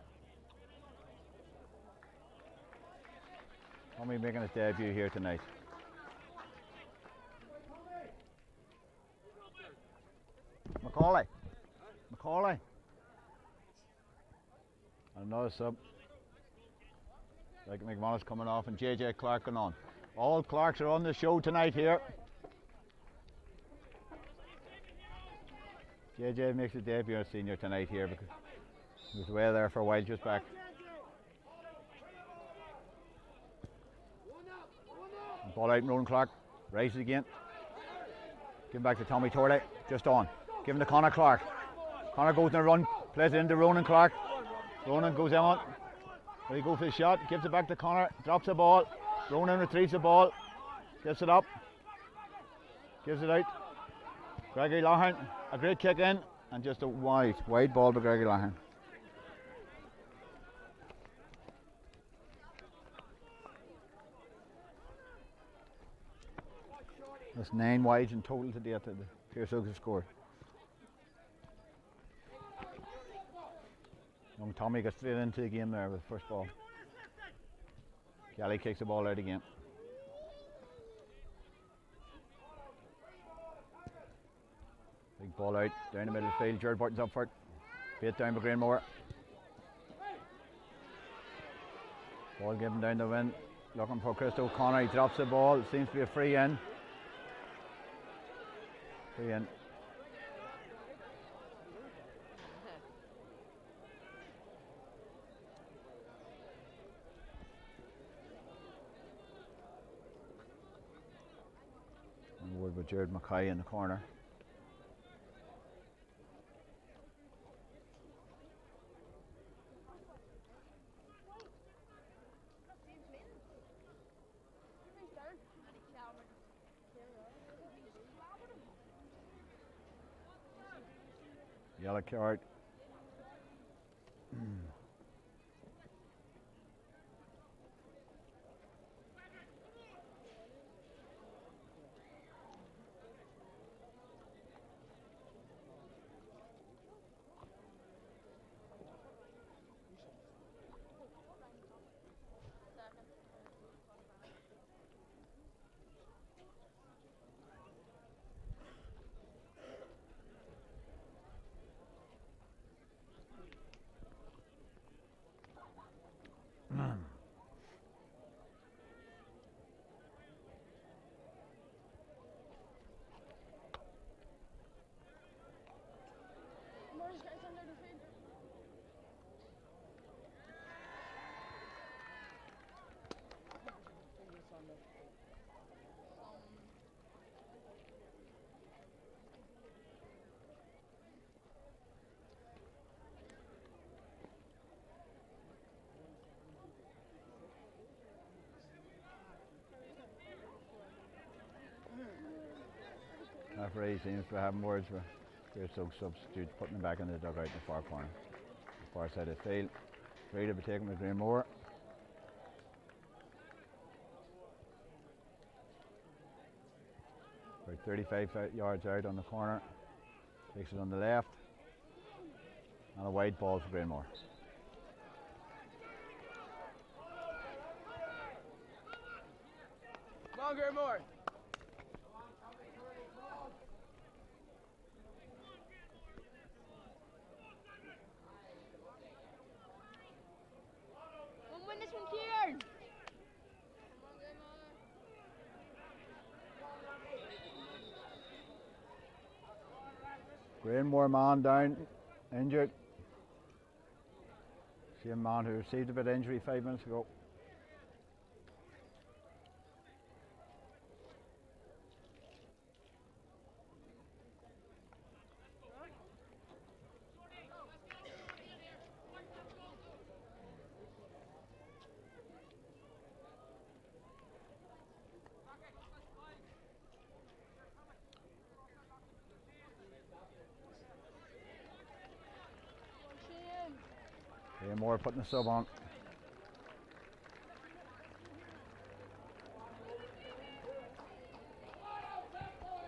Tommy making his debut here tonight. McCauley. Another sub. Like McManus coming off and JJ Clark going on. All Clarks are on the show tonight here. JJ makes his debut as senior tonight here because he was away there for a while just back. Ball out and Ronan Clark rises again. Give him back to Tommy Torley, just on. Give him to Conor Clark. Conor goes in a run, plays it into Ronan Clark. Ronan goes on. He goes for the shot, gives it back to Conor, drops the ball. Ronan retrieves the ball, gets it up, gives it out. Greggy Loughlin, a great kick in, and just a wide ball by Greggy Loughlin. That's 9 wides in total to date that the Piarsaigh Óga have scored. Young Tommy gets straight into the game there with the first ball. Kelly kicks the ball out again. Big ball out, down the middle of the field. Jared Burton's up for it. Bait down by Granemore. Ball given down the wind. Looking for Chris O'Connor. He drops the ball. It seems to be a free in. Free in. with Jared Mackay in the corner. Yellow card. Referee seems to be having words with Piarsaigh substitute, putting him back in the dugout in the far corner. The far side of the field. Free to be taken with Granemore. About 35 yards out on the corner. Takes it on the left. And a wide ball for Granemore. Come on, Granemore. Granemore man down, injured. Same man who received a bit of injury 5 minutes ago. Moore putting the sub on.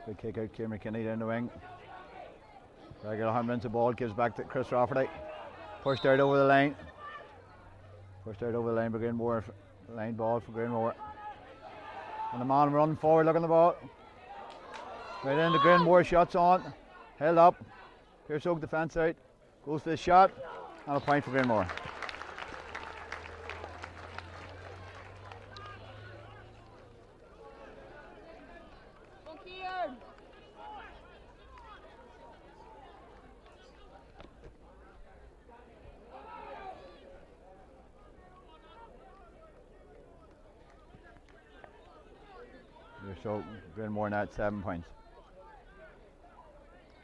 Good kick out, Kieran McKinney down the wing. Regular wins the ball, gives back to Chris Rafferty. Pushed out over the line. Pushed out over the line for Granemore. Line ball for Granemore. And the man running forward looking at the ball. Right into Granemore, shots on. Held up. Piarsaigh defence out. Goes for the shot. And a point for Granemore. So Granemore now at 7 points.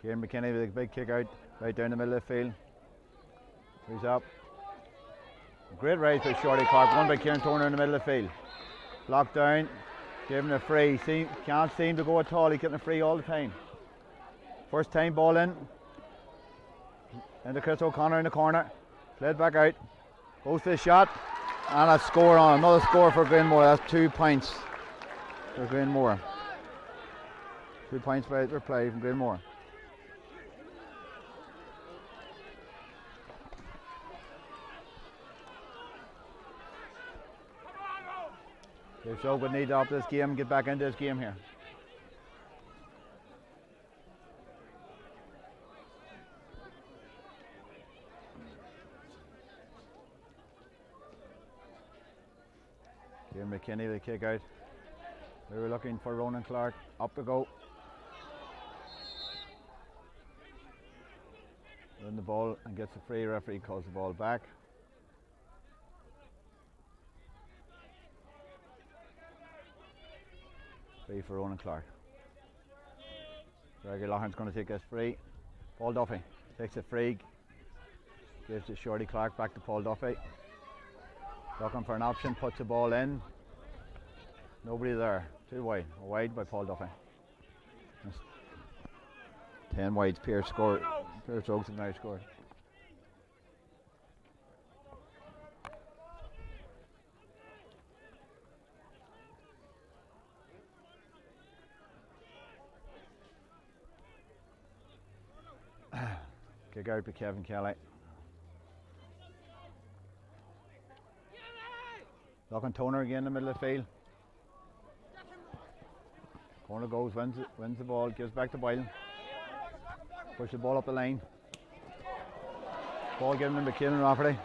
Kieran McKinney with a big kick out right down the middle of the field. He's up. Great race by Shorty Clark, won by Kieran Turner in the middle of the field. Blocked down, given a free. Can't seem to go at all, he's getting a free all the time. First time ball in. Into Chris O'Connor in the corner. Played back out. Goes to the shot. And a score on. Another score for Granemore. That's 2 points for Granemore. 2 points by the play from Granemore. Piarsaigh would need to up this game and get back into this game here. Kieran McKinney with a kick out. We were looking for Ronan Clark. Up to go. Win the ball and gets a free. Referee calls the ball back. Free for Ronan Clark. Greg O'Loughlin's going to take this free. Paul Duffy takes a free. Gives it Shorty Clark back to Paul Duffy. Looking for an option, puts the ball in. Nobody there. Too wide. A wide by Paul Duffy. 10 wides. Pearse scored. Pearse Óga have now scored. Kick out by Kevin Kelly. Looking Toner again in the middle of the field. Corner goes, wins the ball, gives back to Boylan. Push the ball up the line. Ball given to McKinnon Rafferty.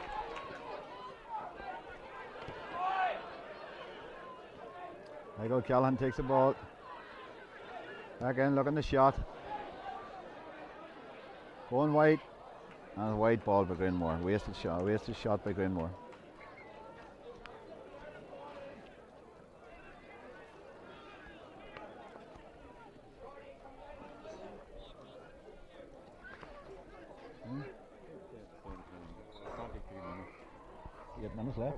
Michael Callahan takes the ball. Back in, looking the shot. Going wide. And a wide ball by Granemore. Wasted shot by Granemore. Left.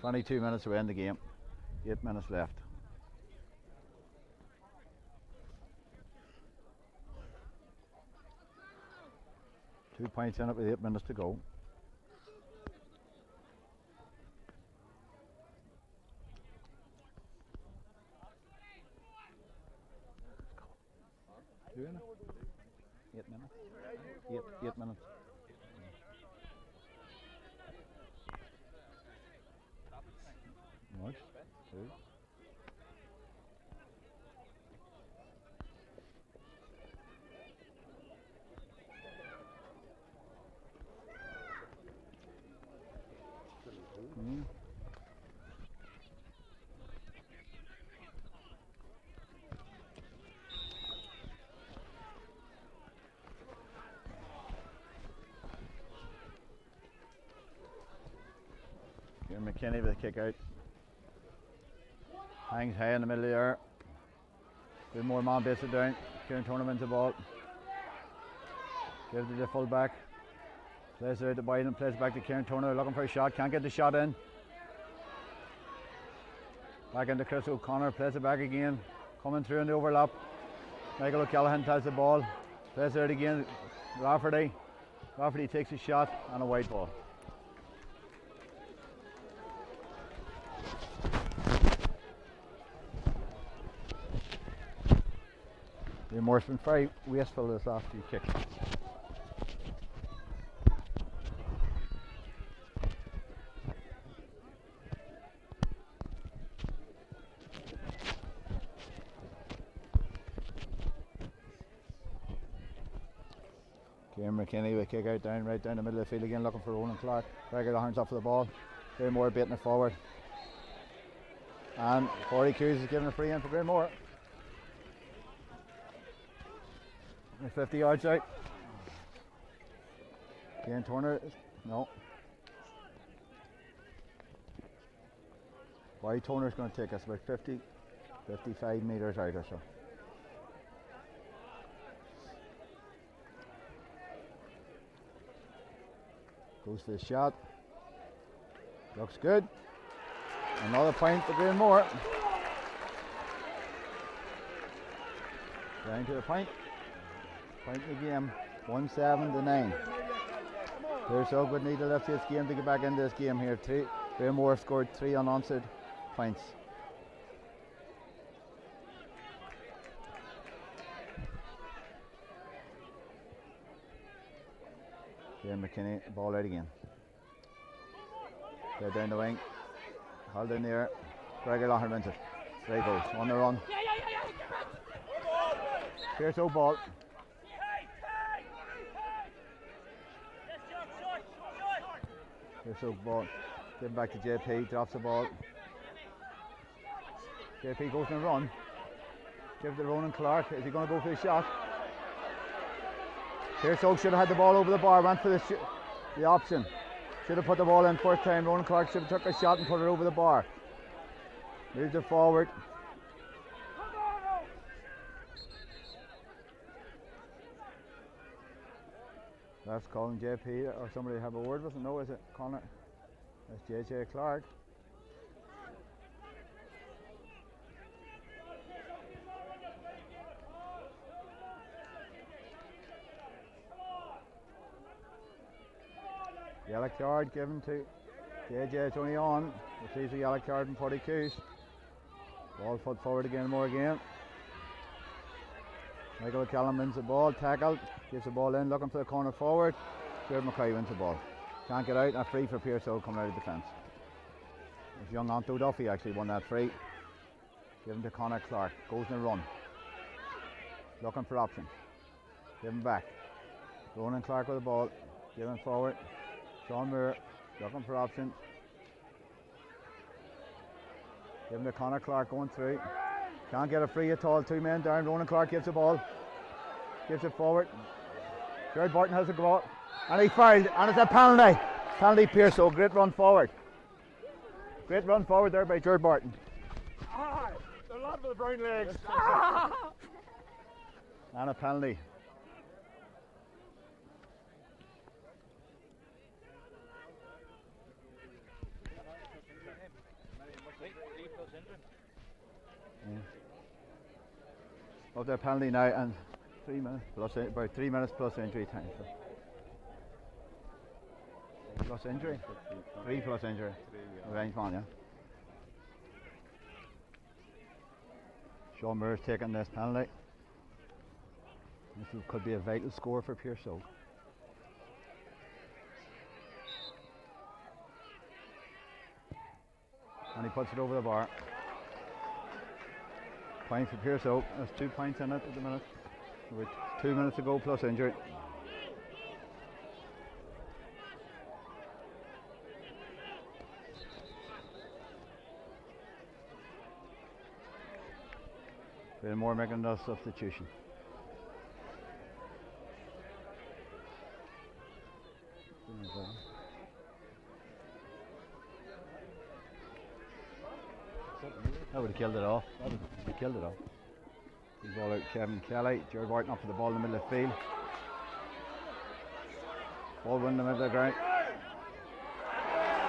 22 minutes to end the game. 8 minutes left. Two points in it with 8 minutes to go. Two in it? 8 minutes. 8 minutes. Much? Two. McKinney with a kick out. Hangs high in the middle of the air. Good more man bases it down. Kieran Turner wins the ball. Gives it to the full back. Plays it out to Biden, plays it back to Kieran Turner, looking for a shot, can't get the shot in. Back into Chris O'Connor, plays it back again. Coming through in the overlap. Michael O'Callaghan has the ball. Plays it out again. Rafferty. Rafferty takes a shot and a wide ball. Moore's been very wasteful this last few kicks. Kieran McKinney with a kick out down, right down the middle of the field again, looking for Ronan Clark. Greg O'Loughlin's off for the ball. Granemore baiting it forward. And Corey Hughes is giving a free in for Granemore. 50 yards out. Kieran Turner, no. Why Turner's going to take us about 50, 55 metres out or so. Goes for the shot. Looks good. Another point for Granemore. Down to the point. Point in the game, 1-7-9. Pearse Óga would need to lift this game to get back into this game here. Granemore scored 3 unanswered points. Kieran McKinney, ball out again. They're down the wing, held in the air. Greg O'Loughlin wins it. There he goes, on the run. Pearse Óga ball. Pearse Óga ball. Give it back to JP, drops the ball. JP goes on a run. Give it to Ronan Clark. Is he going to go for the shot? Pearse Óga should have had the ball over the bar, went for the option. Should have put the ball in first time. Ronan Clark should have took a shot and put it over the bar. Moved it forward. That's calling JP or somebody have a word with him. No, is it Connor? That's JJ Clark. Yellow card given to JJ. It's only on. Receives a yellow card from 42. Ball foot forward again, more again. Michael McCallum wins the ball, tackled, gives the ball in, looking for the corner forward. Jared McCoy wins the ball. Can't get out, and a free for Piarsaigh coming out of defence. It's young Anto Duffy actually won that free. Given to Connor Clark, goes in a run. Looking for options. Given back. Ronan Clark with the ball, given forward. Sean Moore, looking for options. Given to Connor Clark going through. Can't get a free at all. 2 men down. Ronan Clark gives the ball. Gives it forward. Jared Barton has a go out. And he fouled. And it's a penalty. Penalty Piarsaigh. Great run forward. Great run forward there by Jared Barton. The lad with the brown legs. And a penalty. Yeah. Of their penalty now, and 3 minutes plus about 3 minutes plus injury time. So. Plus injury? 3 plus injury. Range man, yeah. Sean Moore's taking this penalty. This could be a vital score for Piarsaigh. And he puts it over the bar. Point for Piarsaigh. There's 2 points in it at the minute. With 2 minutes to go plus injury. Granemore making another substitution. That would have killed it off. That would have killed it off. The ball out Kevin Kelly. Jared Barton up for the ball in the middle of the field. Ball in the middle of the ground.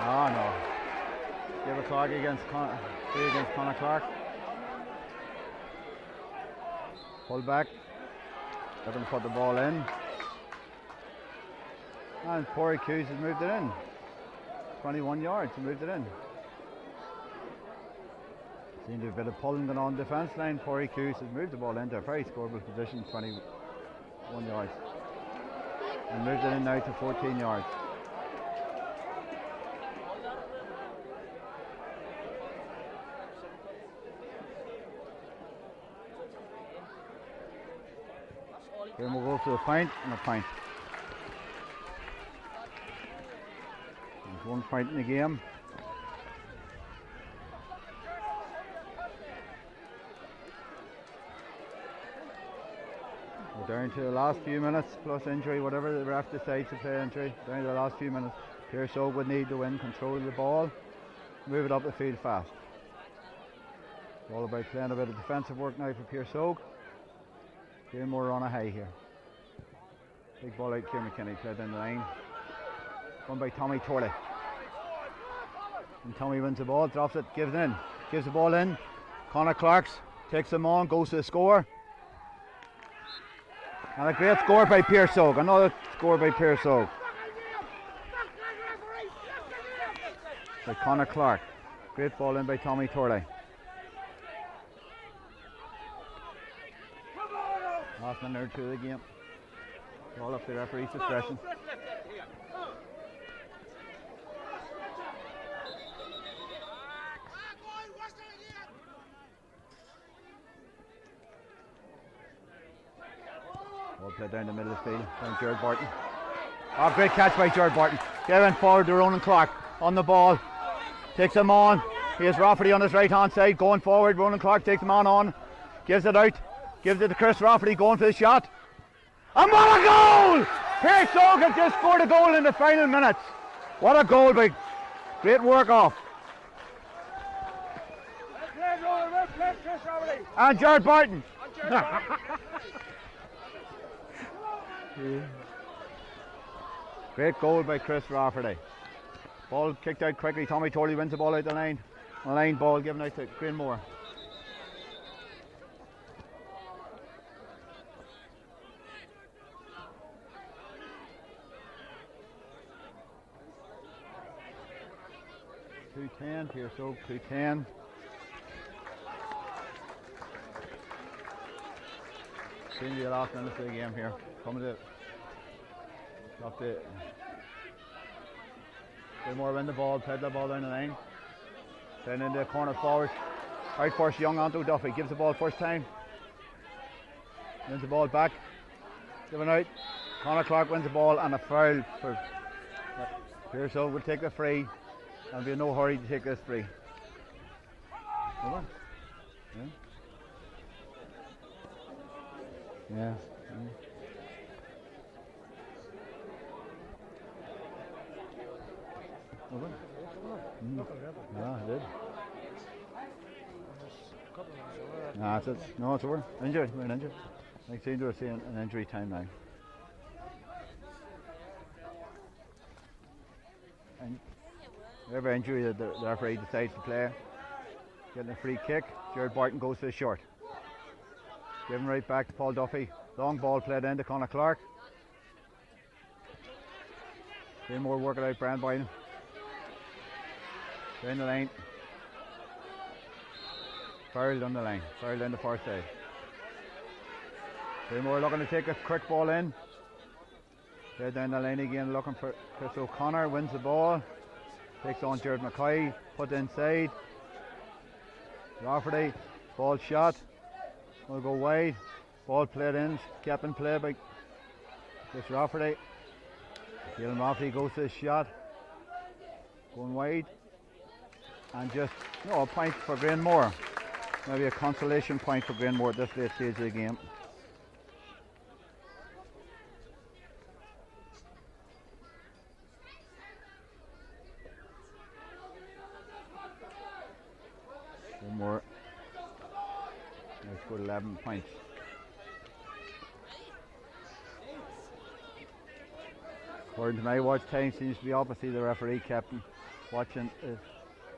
Oh no. Give a Clark against Connor Clark. Pull back. Looking to put the ball in. And Porry Hughes has moved it in. 21 yards, he moved it in. Seemed to have a bit of pulling going on defence line. Porry Hughes has moved the ball into a very scoreable position, 21 yards. And moved it in now to 14 yards. Then we'll go for the point and a point. There's 1 point in the game. We're down to the last few minutes plus injury, whatever the ref decides to play injury. Down to the last few minutes. Piarsaigh would need to win control of the ball, move it up the field fast. All about playing a bit of defensive work now for Piarsaigh. Granemore on a high here. Big ball out, Kieran McKinney played down the line. Won by Tommy Torley. And Tommy wins the ball, drops it, gives it in. Gives the ball in. Connor Clarks takes him on, goes to the score. And a great score by Piarsaigh. Another score by Piarsaigh. By Connor Clark. Great ball in by Tommy Torley. Last minute or two of the game. All up the referee's discretion. Ball played down the middle of the field. Down Jared Barton. Oh, great catch by Jared Barton. Getting forward to Ronan Clark on the ball. Takes him on. Here's Rafferty on his right hand side. Going forward. Ronan Clark takes him on. Gives it out. Gives it to Chris Rafferty going for the shot. And what a goal! Piarsaigh has just scored a goal in the final minutes. What a goal by great work off. And Jared Barton. Great goal by Chris Rafferty. Ball kicked out quickly. Tommy Torley wins the ball out the line. A line ball given out to Granemore. .210, Piarsaigh, 210. Seeing the last minutes of the game here. Coming to up the Granemore win the ball, played the ball down the line. Then into the corner forward. Out first, young Anto Duffy gives the ball first time. Wins the ball back. Given out. Conor Clark wins the ball and a foul for Piarsaigh will take the free. There'll be no hurry to take this free. Over. Yeah. Over. Yeah, I did. Nah, it's no, it's over. Injured, we're injured. I seem to have seen an injury time now. And whatever injury that the referee decides to play, getting a free kick. Jared Barton goes to the short. Given right back to Paul Duffy. Long ball played into Conor Clark. More work it out, Brian Boyne. Down the line. Fouled on the line. Fouled down the far side. More looking to take a quick ball in. They're down the line again looking for Chris O'Connor. Wins the ball. Takes on Jared McCoy. Put inside. Rafferty. Ball shot. Will go wide. Ball played in. Kept in play by Chris Rafferty. Gillen Rafferty goes to the shot. Going wide. And just a point for Granemore. Maybe a consolation point for Granemore at this late stage of the game. Granemore has scored 11 points. According to my watch time, seems to be opposite the referee captain watching.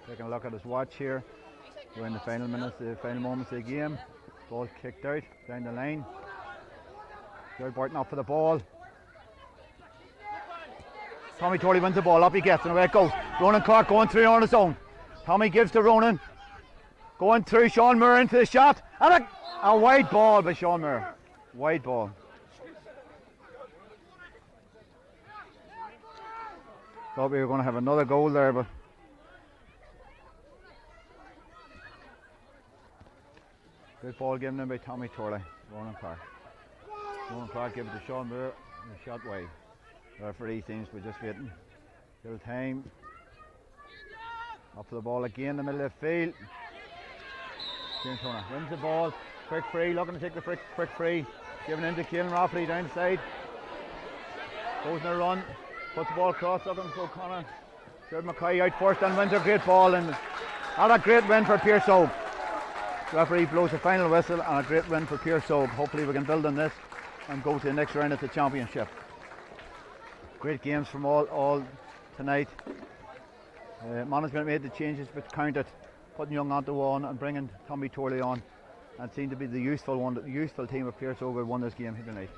Taking a look at his watch here. We're in the final minutes, the final moments of the game. Ball kicked out down the line. Jared Barton up for the ball. Tommy Torley wins the ball, up he gets and away it goes. Ronan Clark going through on his own. Tommy gives to Ronan. Going through, Sean Moore into the shot. And a wide ball by Sean Moore. Wide ball. Thought we were going to have another goal there, but good ball given in by Tommy Torley. Ronan Clark. Ronan Clark gave it to Sean Moore and a shot wide. The referee seems to be just waiting. Still time. Up for the ball again in the middle of the field. James Turner wins the ball. Quick free, looking to take the quick free. Giving in to Gillen Rafferty down the side. Goes in a run. Puts the ball across, looking for O'Connor. Jared McCoy out first and wins a great ball. And a great win for Piarsaigh. Referee blows the final whistle and a great win for Piarsaigh. Hopefully we can build on this and go to the next round of the championship. Great games from all tonight. Management made the changes which counted, putting young Anto on and bringing Tommy Torley on, and seemed to be the useful team of Piarsaigh who won this game tonight.